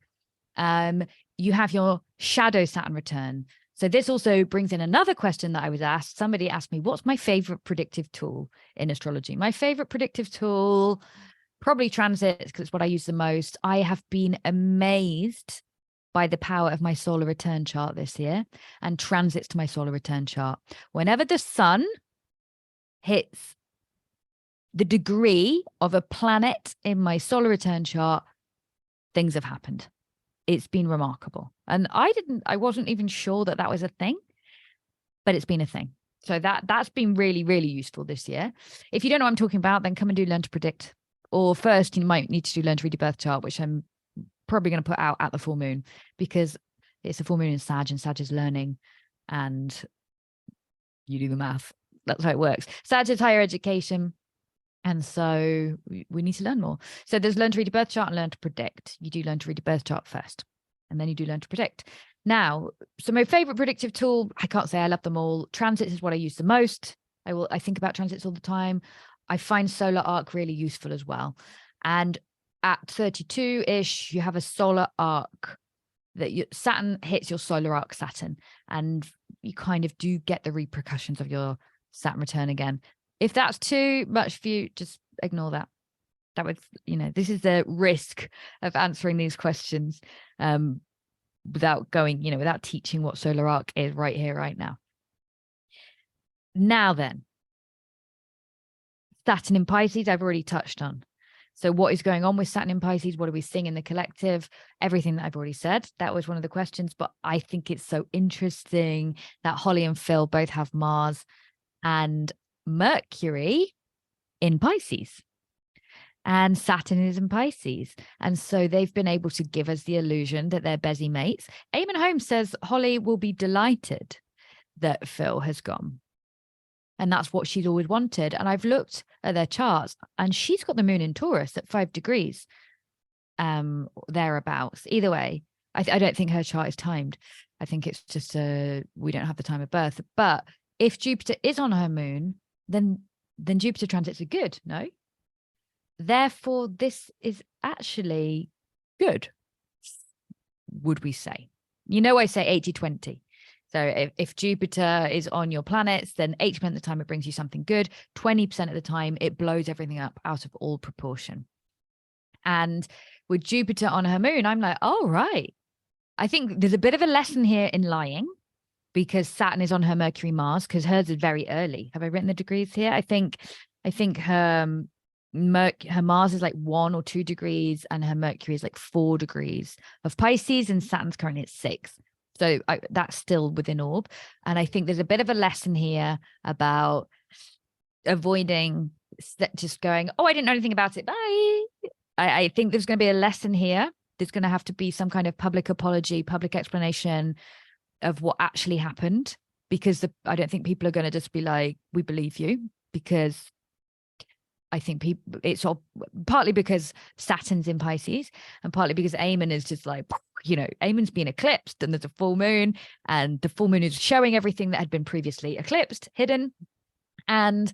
you have your shadow Saturn return. So this also brings in another question that I was asked. Somebody asked me, what's my favorite predictive tool in astrology? My favorite predictive tool, probably transits, because it's what I use the most. I have been amazed by the power of my solar return chart this year and transits to my solar return chart. Whenever the sun hits the degree of a planet in my solar return chart, things have happened. It's been remarkable. And I wasn't even sure that was a thing, but it's been a thing. So that's been really, really useful this year. If you don't know what I'm talking about, then come and do Learn to Predict. Or first, you might need to do Learn to Read Your Birth Chart, which I'm probably going to put out at the full moon, because it's a full moon in Sag, and Sag is learning, and you do the math. That's how it works. Sag is higher education. And so we need to learn more. So there's Learn to Read Your Birth Chart and Learn to Predict. You do Learn to Read Your Birth Chart first, and then you do Learn to Predict. Now, so my favorite predictive tool, I can't say I love them all. Transits is what I use the most. I think about transits all the time. I find solar arc really useful as well. And at 32-ish, you have a solar arc that Saturn hits your solar arc Saturn, and you kind of do get the repercussions of your Saturn return again. If that's too much for you, just ignore that. That would, this is the risk of answering these questions without teaching what solar arc is right here, right now. Now then, Saturn in Pisces, I've already touched on. So what is going on with Saturn in Pisces? What are we seeing in the collective? Everything that I've already said. That was one of the questions, but I think it's so interesting that Holly and Phil both have Mars and Mercury in Pisces, and Saturn is in Pisces. And so they've been able to give us the illusion that they're busy mates. Eamonn Holmes says Holly will be delighted that Phil has gone. And that's what she's always wanted. And I've looked at their charts, and she's got the moon in Taurus at 5 degrees, thereabouts. Either way, I don't think her chart is timed. I think it's just we don't have the time of birth. But if Jupiter is on her moon, then Jupiter transits are good, no? Therefore, this is actually good, would we say? I say 80-20. So if Jupiter is on your planets, then 80% of the time it brings you something good. 20% of the time it blows everything up out of all proportion. And with Jupiter on her moon, I'm like, oh, right. I think there's a bit of a lesson here in lying, because Saturn is on her Mercury Mars, because hers is very early. Have I written the degrees here? I think her Mars is like 1 or 2 degrees, and her Mercury is like 4 degrees of Pisces, and Saturn's currently at 6. So that's still within orb. And I think there's a bit of a lesson here about avoiding just going, oh, I didn't know anything about it. Bye. I think there's going to be a lesson here. There's going to have to be some kind of public apology, public explanation of what actually happened, because I don't think people are going to just be like, we believe you, because I think people, it's all partly because Saturn's in Pisces, and partly because Eamonn is just like, you know, Eamonn's been eclipsed and there's a full moon, and the full moon is showing everything that had been previously eclipsed, hidden. And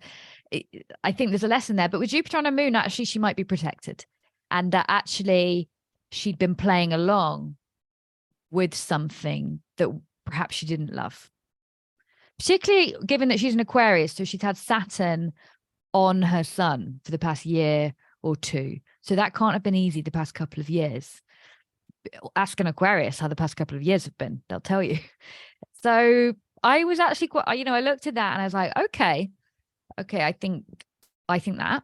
I think there's a lesson there. But with Jupiter on a moon, actually, she might be protected, and that actually she'd been playing along with something that perhaps she didn't love, particularly given that she's an Aquarius. So she's had Saturn on her sun for the past year or two. So that can't have been easy the past couple of years. Ask an Aquarius how the past couple of years have been. They'll tell you. So I was actually quite, you know, I looked at that and I was like, okay, I think that.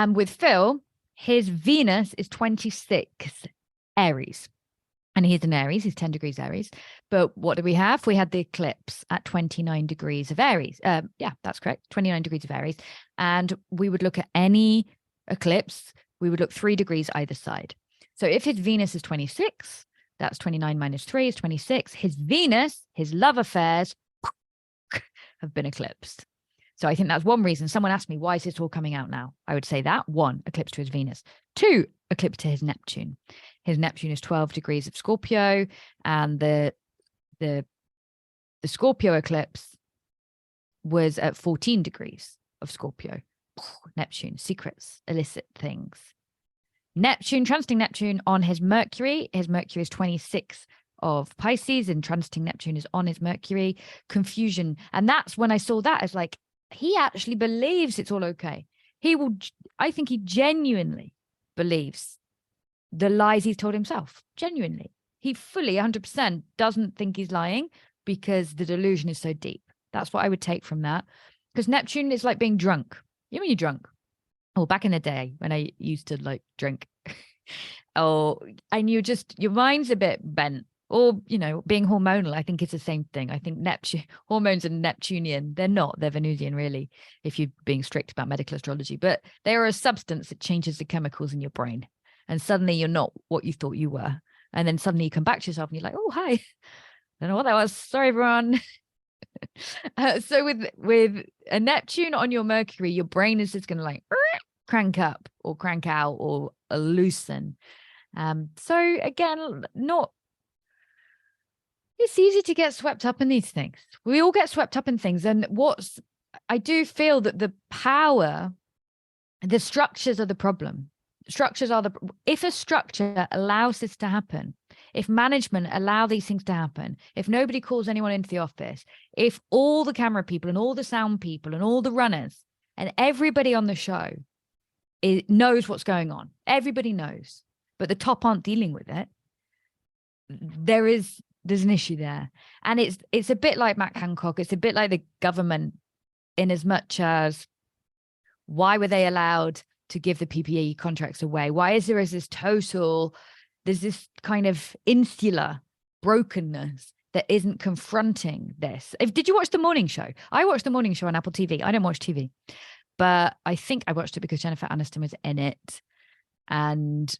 With Phil, his Venus is 26 Aries. And he's an Aries, he's 10 degrees Aries. But what do we have? We had the eclipse at 29 degrees of Aries. Yeah, that's correct. 29 degrees of Aries. And we would look at any eclipse, we would look 3 degrees either side. So if his Venus is 26, that's 29 minus 3 is 26. His Venus, his love affairs have been eclipsed. So I think that's one reason. Someone asked me, why is this all coming out now? I would say that. 1, eclipse to his Venus. 2, eclipse to his Neptune. His Neptune is 12 degrees of Scorpio, and the Scorpio eclipse was at 14 degrees of Scorpio. Neptune, secrets, illicit things. Neptune, transiting Neptune on his Mercury. His Mercury is 26 of Pisces, and transiting Neptune is on his Mercury. Confusion. And that's when I saw that as like, he actually believes it's all okay. I think he genuinely believes the lies he's told himself. Genuinely. He fully 100% doesn't think he's lying because the delusion is so deep. That's what I would take from that. Because Neptune is like being drunk. You know when you're drunk? Oh, back in the day when I used to like drink. And your mind's a bit bent. Or, you know, being hormonal, I think it's the same thing. I think Neptune, hormones are Neptunian. They're not. They're Venusian, really, if you're being strict about medical astrology. But they are a substance that changes the chemicals in your brain. And suddenly you're not what you thought you were. And then suddenly you come back to yourself and you're like, oh, hi. I don't know what that was. Sorry, everyone. So with a Neptune on your Mercury, your brain is just going to like crank up or crank out or loosen. So again, it's easy to get swept up in these things. We all get swept up in things. And I do feel that the structures are the problem. If a structure allows this to happen, if management allow these things to happen, if nobody calls anyone into the office, if all the camera people and all the sound people and all the runners and everybody on the show knows what's going on, everybody knows, but the top aren't dealing with it, there's an issue there. And it's a bit like Matt Hancock. It's a bit like the government, in as much as, why were they allowed to give the PPE contracts away? Why is there's this kind of insular brokenness that isn't confronting this? Did you watch The Morning Show? I watched The Morning Show on Apple TV. I don't watch TV, but I think I watched it because Jennifer Aniston was in it. And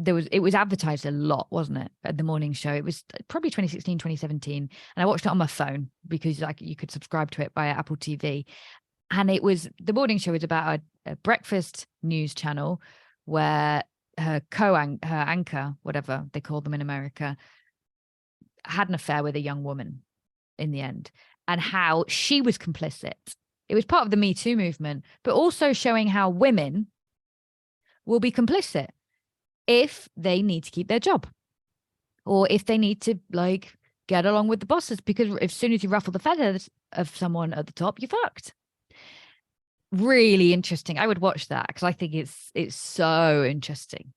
it was advertised a lot, wasn't it, at The Morning Show? It was probably 2016, 2017. And I watched it on my phone because like you could subscribe to it via Apple TV. And The Morning Show is about a breakfast news channel where her anchor, whatever they call them in America, had an affair with a young woman in the end, and how she was complicit. It was part of the Me Too movement, but also showing how women will be complicit if they need to keep their job, or if they need to like get along with the bosses, because as soon as you ruffle the feathers of someone at the top, you're fucked. Really interesting. I would watch that because I think it's so interesting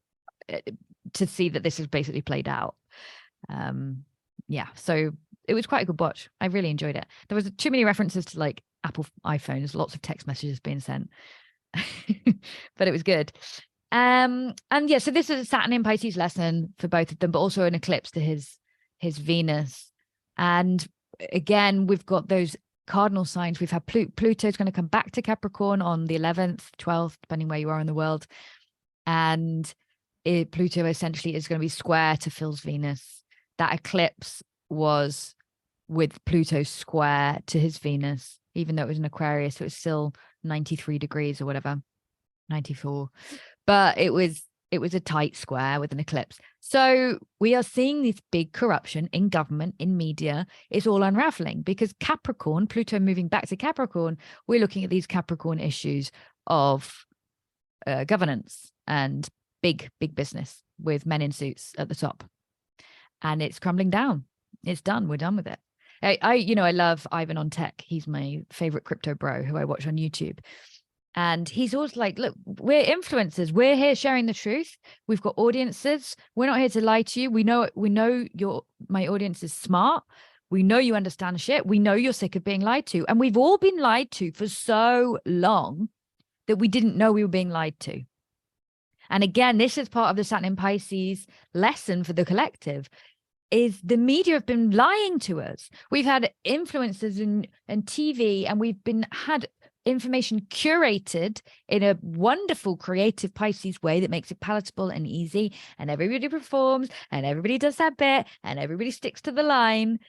to see that this is basically played out. Yeah, so it was quite a good watch. I really enjoyed it. There was too many references to like Apple iPhones, lots of text messages being sent, but it was good. And yeah, so this is a Saturn in Pisces lesson for both of them, but also an eclipse to his Venus. And again, we've got those cardinal signs. We've had Pluto's going to come back to Capricorn on the 11th, 12th, depending where you are in the world. And Pluto essentially is going to be square to Phil's Venus. That eclipse was with Pluto square to his Venus, even though it was an Aquarius, so it's still 93 degrees or whatever. 94. But it was a tight square with an eclipse. So we are seeing this big corruption in government, in media. It's all unraveling because Capricorn, Pluto moving back to Capricorn, we're looking at these Capricorn issues of governance and big business with men in suits at the top. And it's crumbling down. It's done. We're done with it. I love Ivan on Tech. He's my favorite crypto bro who I watch on YouTube. And he's always like, look, we're influencers. We're here sharing the truth. We've got audiences. We're not here to lie to you. We know my audience is smart. We know you understand shit. We know you're sick of being lied to. And we've all been lied to for so long that we didn't know we were being lied to. And again, this is part of the Saturn in Pisces lesson for the collective, is the media have been lying to us. We've had influencers and TV, and we've had information curated in a wonderful creative Pisces way that makes it palatable and easy, and everybody performs and everybody does that bit and everybody sticks to the line.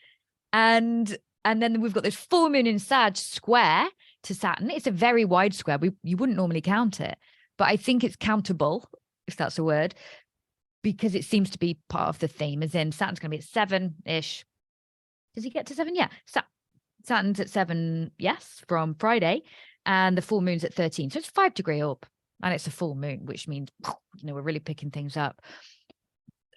And then we've got this full moon in Sag square to Saturn. It's a very wide square. You wouldn't normally count it, but I think it's countable, if that's a word, because it seems to be part of the theme, as in Saturn's going to be at 7-ish. Does he get to 7? Yeah. Saturn's at 7, yes, from Friday, and the full moon's at 13. So it's 5 degrees up, and it's a full moon, which means, we're really picking things up.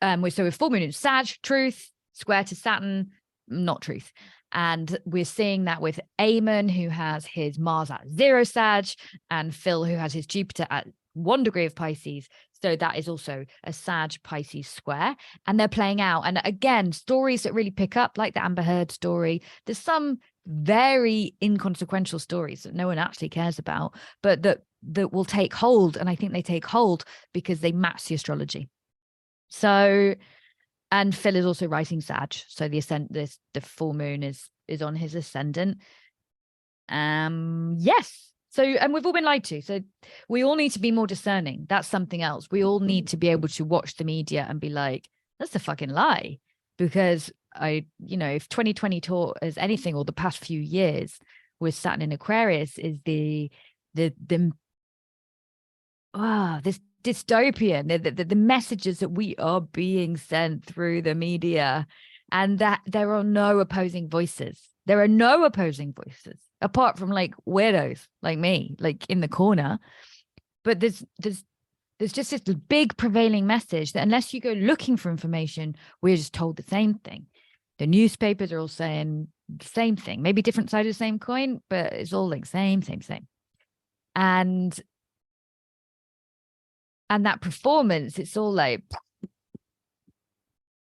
So with full moon in Sag, truth, square to Saturn, not truth. And we're seeing that with Eamonn, who has his Mars at 0 Sag, and Phil, who has his Jupiter at 1 degree of Pisces. So that is also a Sag Pisces square, and they're playing out. And again, stories that really pick up, like the Amber Heard story. There's some very inconsequential stories that no one actually cares about, but that will take hold. And I think they take hold because they match the astrology. So, and Phil is also writing Sag. So the full moon is on his ascendant. Yes. So, and we've all been lied to. So we all need to be more discerning. That's something else. We all need to be able to watch the media and be like, that's a fucking lie. Because if 2020 taught us anything, or the past few years with Saturn in Aquarius, is this dystopian, the messages that we are being sent through the media, and that there are no opposing voices. There are no opposing voices apart from like weirdos like me, like in the corner. But there's just this big prevailing message that unless you go looking for information, we're just told the same thing. The newspapers are all saying the same thing, maybe different side of the same coin, but it's all like same. And that performance, it's all like,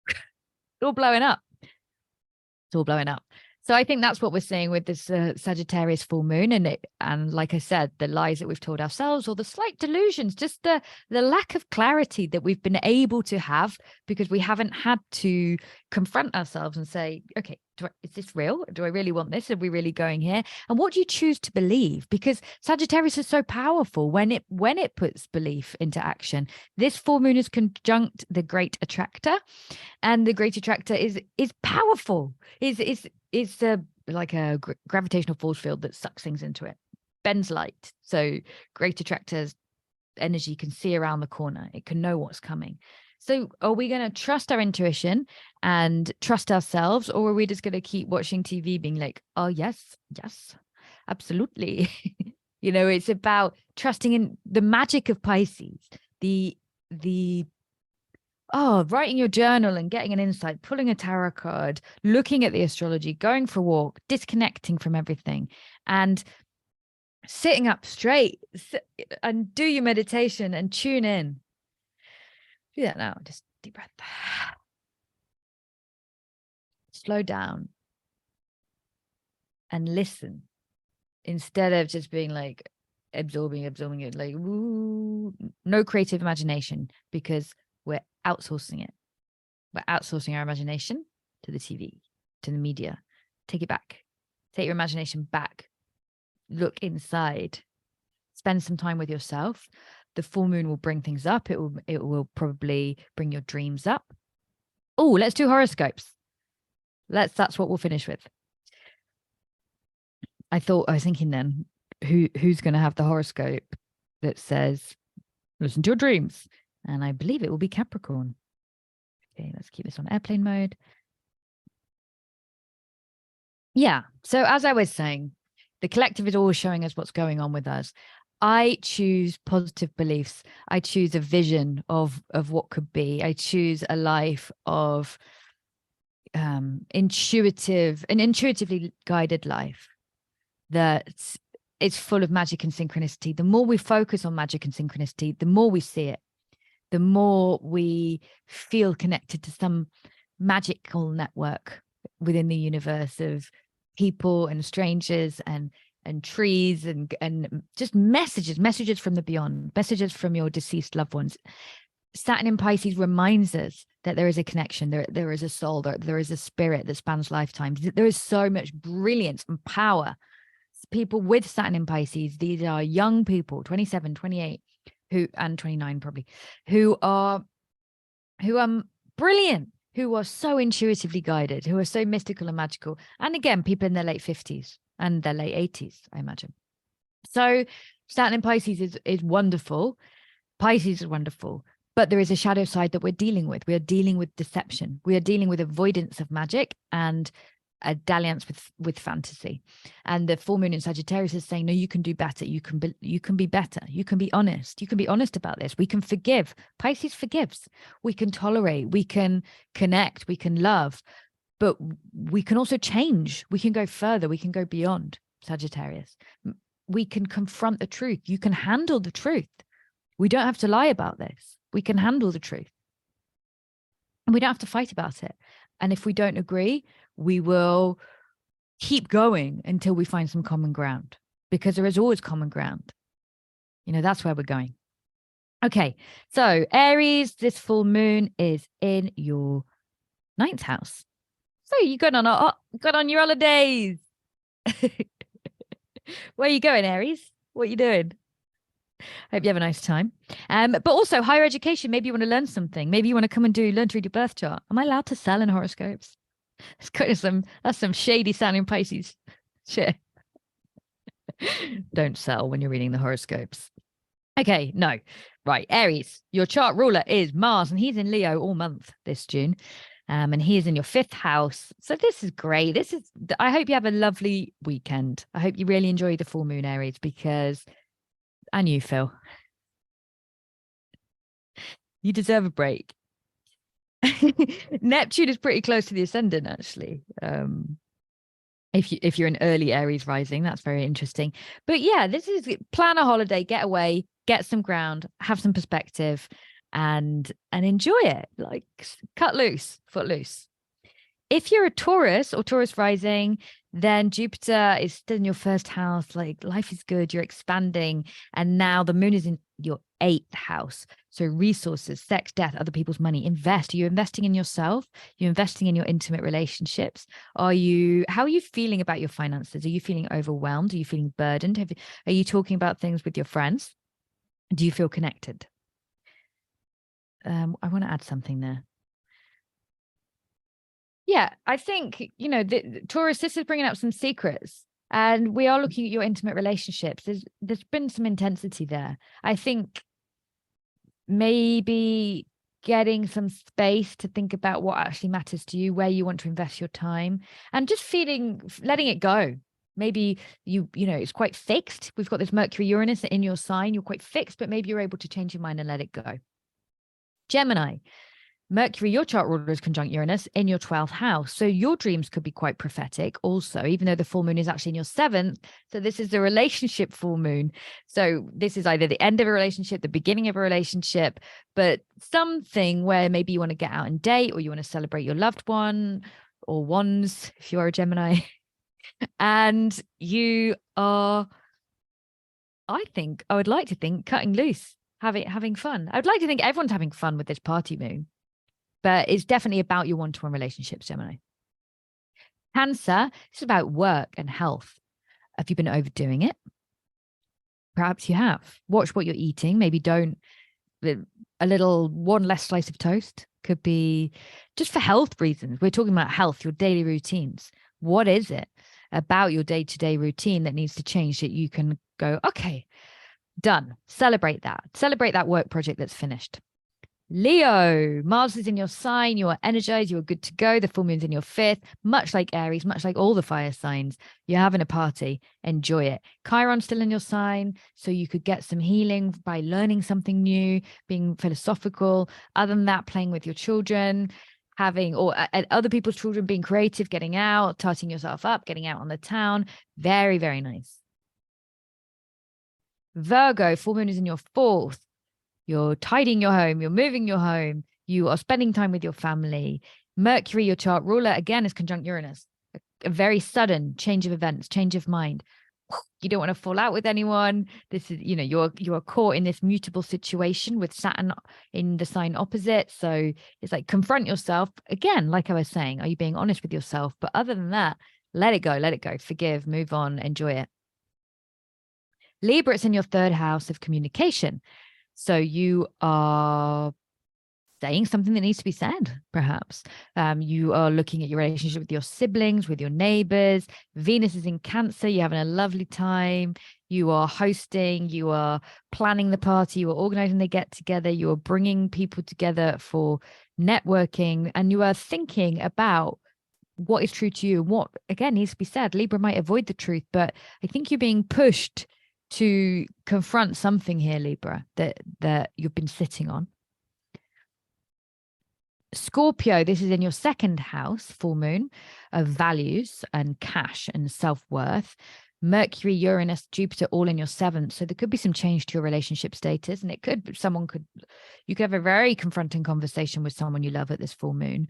it's all blowing up. It's all blowing up. So I think that's what we're seeing with this Sagittarius full moon, and like I said, the lies that we've told ourselves, or the slight delusions, just the lack of clarity that we've been able to have because we haven't had to confront ourselves and say, okay, is this real? Do I really want this? Are we really going here? And what do you choose to believe? Because Sagittarius is so powerful when it puts belief into action. This full moon is conjunct the Great Attractor, and the Great Attractor is powerful. It's like a gravitational force field that sucks things into it, bends light. So Great Attractor's energy can see around the corner. It can know what's coming. So are we going to trust our intuition and trust ourselves, or are we just going to keep watching TV being like, oh, yes, absolutely. It's about trusting in the magic of Pisces, writing your journal and getting an insight, pulling a tarot card, looking at the astrology, going for a walk, disconnecting from everything, and sitting up straight and do your meditation and tune in. Do that now. Just deep breath. Slow down and listen instead of just being like absorbing it, like, woo. No creative imagination, because we're outsourcing it. We're outsourcing our imagination to the TV, to the media. Take it back. Take your imagination back. Look inside. Spend some time with yourself. The full moon will bring things up. It will probably bring your dreams up. Oh, let's do horoscopes. That's what we'll finish with. I was thinking then, who's going to have the horoscope? that says, listen to your dreams. And I believe it will be Capricorn. Okay, let's keep this on airplane mode. Yeah. So as I was saying, the collective is always showing us what's going on with us. I choose positive beliefs. I choose a vision of what could be. I choose a life of intuitively guided life that is full of magic and synchronicity. The more we focus on magic and synchronicity, the more we see it, the more we feel connected to some magical network within the universe of people and strangers and trees and just messages from the beyond, messages from your deceased loved ones. Saturn in Pisces reminds us that there is a connection, there is a soul, there is a spirit that spans lifetimes. There is so much brilliance and power. People with Saturn in Pisces, these are young people, 27, 28, and 29 probably, who are brilliant, who are so intuitively guided, who are so mystical and magical. And again, people in their late 50s and their late 80s, I imagine. So Saturn in Pisces is wonderful. Pisces is wonderful. But there is a shadow side that we're dealing with. We are dealing with deception. We are dealing with avoidance of magic and a dalliance with fantasy. And the full moon in Sagittarius is saying, no, you can do better. You can be better. You can be honest. You can be honest about this. We can forgive. Pisces forgives. We can tolerate. We can connect. We can love. But we can also change. We can go further. We can go beyond. Sagittarius. We can confront the truth. You can handle the truth. We don't have to lie about this. We can handle the truth. And we don't have to fight about it. And if we don't agree, we will keep going until we find some common ground, because there is always common ground. You know, that's where we're going. Okay, so Aries, this full moon is in your 9th house. So you got on your holidays. Where are you going, Aries? What are you doing? Hope you have a nice time. But also higher education. Maybe you want to learn something. Maybe you want to come and learn to read your birth chart. Am I allowed to sell in horoscopes? It's kind of that's some shady sounding Pisces shit. Don't sell when you're reading the horoscopes. Okay, no. Right, Aries, your chart ruler is Mars, and he's in Leo all month this June. And he is in your 5th house. So this is great. I hope you have a lovely weekend. I hope you really enjoy the full moon, Aries, because and you, Phil, you deserve a break. Neptune is pretty close to the ascendant, actually. If you're an early Aries rising, that's very interesting. But yeah, this is plan a holiday, get away, get some ground, have some perspective, and enjoy it. Like cut loose, foot loose. If you're a Taurus or Taurus rising, then Jupiter is still in your 1st house. Like life is good, you're expanding. And now the moon is in your 8th house. So resources, sex, death, other people's money, invest. Are you investing in yourself? You're investing in your intimate relationships. How are you feeling about your finances? Are you feeling overwhelmed? Are you feeling burdened? Are you talking about things with your friends? Do you feel connected? I want to add something there. Yeah, I think, the Taurus, this is bringing up some secrets, and we are looking at your intimate relationships. There's been some intensity there. I think maybe getting some space to think about what actually matters to you, where you want to invest your time, and just letting it go. Maybe it's quite fixed. We've got this Mercury Uranus in your sign. You're quite fixed, but maybe you're able to change your mind and let it go. Gemini. Mercury, your chart ruler, is conjunct Uranus in your 12th house. So your dreams could be quite prophetic also, even though the full moon is actually in your 7th. So this is the relationship full moon. So this is either the end of a relationship, the beginning of a relationship, but something where maybe you want to get out and date, or you want to celebrate your loved one or ones, if you are a Gemini. And you are, I would like to think, cutting loose, having fun. I would like to think everyone's having fun with this party moon. But it's definitely about your one-to-one relationships, Gemini. Cancer, it's about work and health. Have you been overdoing it? Perhaps you have. Watch what you're eating. Maybe don't. One less slice of toast could be just for health reasons. We're talking about health, your daily routines. What is it about your day-to-day routine that needs to change, that you can go, okay, Done. Celebrate that. Celebrate that work project that's finished. Leo, Mars is in your sign. You are energized. You are good to go. The full moon's in your fifth. Much like Aries, much like all the fire signs, you're having a party. Enjoy it. Chiron's still in your sign, so you could get some healing by learning something new, being philosophical. Other than that, playing with your children, having or other people's children, being creative, getting out, touching yourself up, getting out on the town. Very, very nice. Virgo, full moon is in your fourth. You're tidying your home, you're moving your home, you are spending time with your family. Mercury, your chart ruler, again is conjunct Uranus. A very sudden change of events, change of mind. You don't want to fall out with anyone. This is, you are caught in this mutable situation with Saturn in the sign opposite. So it's like confront yourself. Again, like I was saying, are you being honest with yourself? But other than that, let it go, forgive, move on, enjoy it. Libra, it's in your third house of communication. So you are saying something that needs to be said, perhaps. You are looking at your relationship with your siblings, with your neighbors. Venus is in Cancer. You're having a lovely time. You are hosting. You are planning the party. You are organizing the get-together. You are bringing people together for networking. And you are thinking about what is true to you. What, again, needs to be said. Libra might avoid the truth, but I think you're being pushed to confront something here, Libra, that you've been sitting on. Scorpio, this is in your second house, full moon, of values and cash and self-worth. Mercury, Uranus, Jupiter, all in your seventh. So there could be some change to your relationship status, and you could have a very confronting conversation with someone you love at this full moon.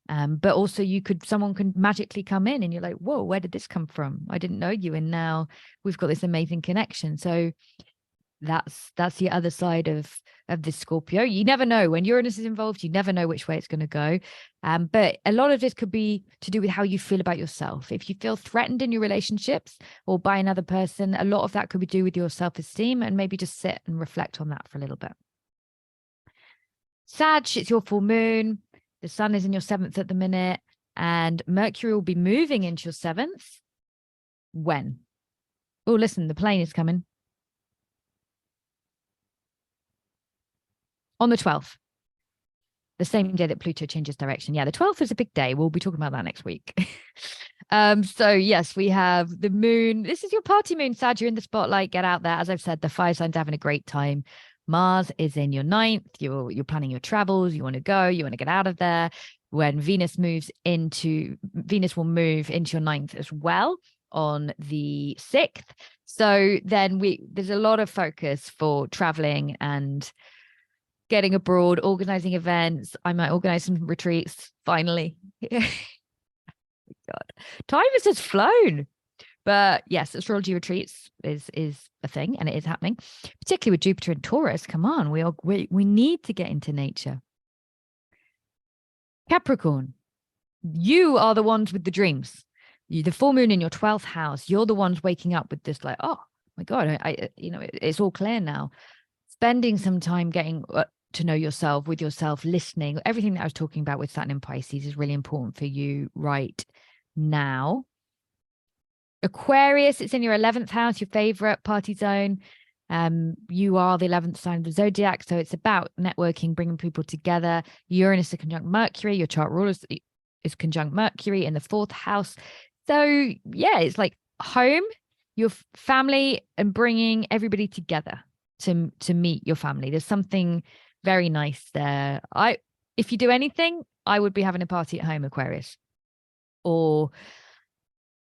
But also someone can magically come in and you're like, whoa, where did this come from? I didn't know you. And now we've got this amazing connection. So that's the other side of this Scorpio. You never know when Uranus is involved, you never know which way it's going to go. But a lot of this could be to do with how you feel about yourself. If you feel threatened in your relationships or by another person, a lot of that could be to do with your self-esteem, and maybe just sit and reflect on that for a little bit. Sag, it's your full moon. The sun is in your seventh at the minute, and Mercury will be moving into your seventh. When? Oh, listen, the plane is coming. On the 12th, the same day that Pluto changes direction. Yeah, the 12th is a big day. We'll be talking about that next week. So yes, we have the moon. This is your party moon, Sag. You're in the spotlight. Get out there. As I've said, the fire signs are having a great time. Mars is in your ninth. You're planning your travels. You want to go. You want to get out of there. When Venus will move into your ninth as well on the 6th. So then there's a lot of focus for traveling and getting abroad, organizing events. I might organize some retreats finally. God, time has just flown. But yes, astrology retreats is a thing, and it is happening, particularly with Jupiter and Taurus. Come on, we need to get into nature. Capricorn, you are the ones with the dreams. The full moon in your 12th house. You're the ones waking up with this, like, oh my God, it's all clear now. Spending some time getting to know yourself, with yourself, listening. Everything that I was talking about with Saturn in Pisces is really important for you right now. Aquarius, it's in your 11th house, your favorite party zone. You are the 11th sign of the zodiac, so it's about networking, bringing people together. Uranus is conjunct Mercury. Your chart ruler is conjunct Mercury in the 4th house. So yeah, it's like home, your family, and bringing everybody together to meet your family. There's something very nice there. If you do anything, I would be having a party at home, Aquarius, or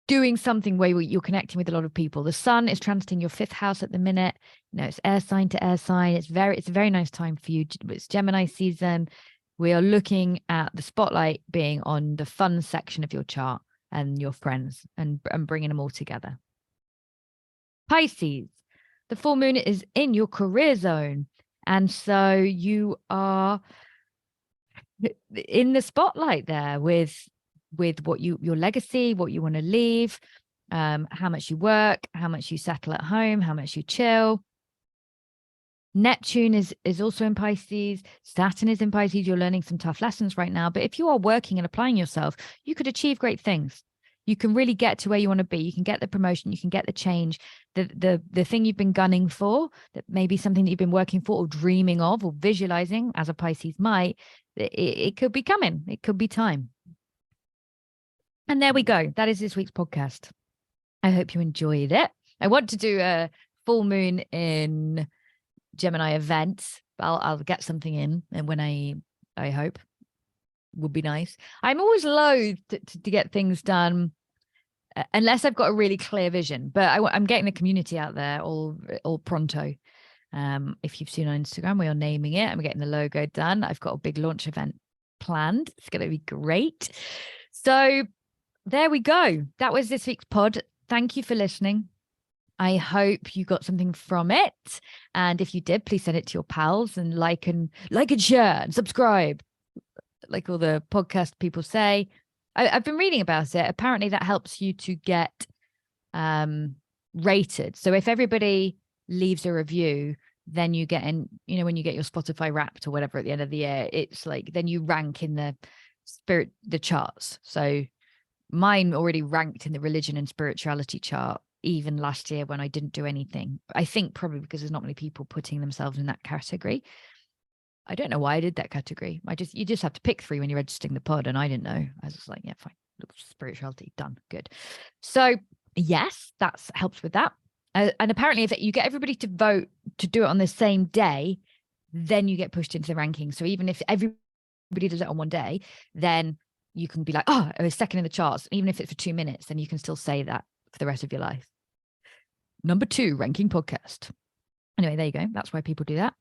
doing something where you're connecting with a lot of people. The sun is transiting your 5th house at the minute. It's air sign to air sign. It's a very nice time for you. It's Gemini season. We are looking at the spotlight being on the fun section of your chart and your friends, and bringing them all together. Pisces, the full moon is in your career zone. And so you are in the spotlight there with what your legacy, what you want to leave, how much you work, how much you settle at home, how much you chill. Neptune is also in Pisces. Saturn is in Pisces. You're learning some tough lessons right now. But if you are working and applying yourself, you could achieve great things. you can really get to where you want to be. You can get the promotion, you can get the change, the thing you've been gunning for, that maybe something that you've been working for or dreaming of or visualizing, as a Pisces might, it could be coming. It could be time. And there we go. That is this week's podcast. I hope you enjoyed it. I want to do a full moon in Gemini event. I'll get something in, and when I hope would be nice. I'm always loath to get things done unless I've got a really clear vision. But I'm getting the community out there all pronto. If you've seen on Instagram, we are naming it, and we're getting the logo done. I've got a big launch event planned. It's going to be great. So there we go. That was this week's pod. Thank you for listening. I hope you got something from it. And if you did, please send it to your pals and like and share and subscribe, like all the podcast people say. I've been reading about it. Apparently that helps you to get rated. So if everybody leaves a review, then you get in, when you get your Spotify Wrapped or whatever at the end of the year, it's like, then you rank in the charts. So mine already ranked in the religion and spirituality chart, even last year when I didn't do anything. I think probably because there's not many people putting themselves in that category. I don't know why I did that category. You just have to pick 3 when you're registering the pod, and I didn't know. I was just like, yeah, fine. Spirituality, done, good. So yes, that helps with that. And apparently, if you get everybody to vote to do it on the same day, then you get pushed into the ranking. So even if everybody does it on one day, then you can be like, oh, I was second in the charts. Even if it's for 2 minutes, then you can still say that for the rest of your life. Number 2 ranking podcast. Anyway, there you go. That's why people do that.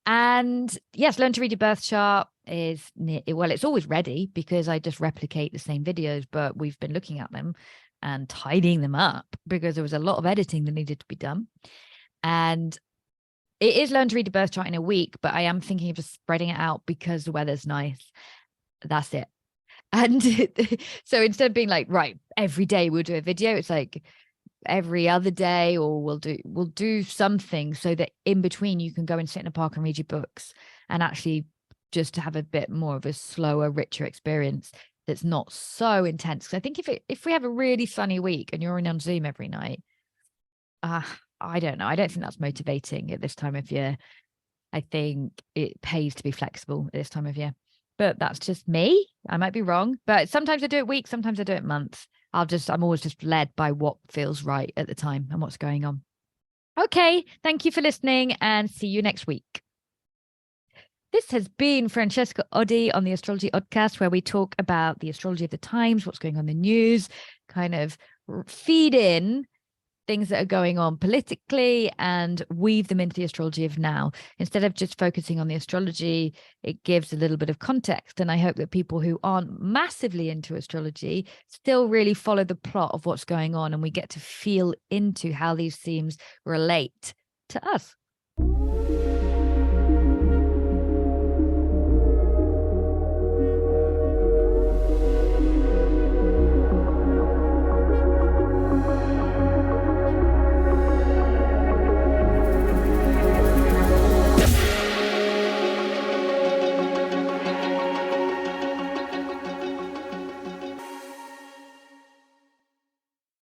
And yes, Learn to Read Your Birth Chart is it's always ready because I just replicate the same videos, but we've been looking at them and tidying them up because there was a lot of editing that needed to be done. And it is Learn to Read Your Birth Chart in a week, but I am thinking of just spreading it out because the weather's nice. That's it. And so instead of being like, right, every day we'll do a video, it's like every other day, or we'll do something so that in between you can go and sit in a park and read your books and actually just to have a bit more of a slower, richer experience that's not so intense. Because I think if we have a really sunny week and you're on Zoom every night, I don't know. I don't think that's motivating at this time of year. I think it pays to be flexible at this time of year. But that's just me. I might be wrong. But sometimes I do it week, sometimes I do it month. I'm always just led by what feels right at the time and what's going on. Okay. Thank you for listening, and see you next week. This has been Francesca Oddi on the Astrology Oddcast, where we talk about the astrology of the times, what's going on in the news, kind of feed in things that are going on politically and weave them into the astrology of now. Instead of just focusing on the astrology, it gives a little bit of context. And I hope that people who aren't massively into astrology still really follow the plot of what's going on, and we get to feel into how these themes relate to us.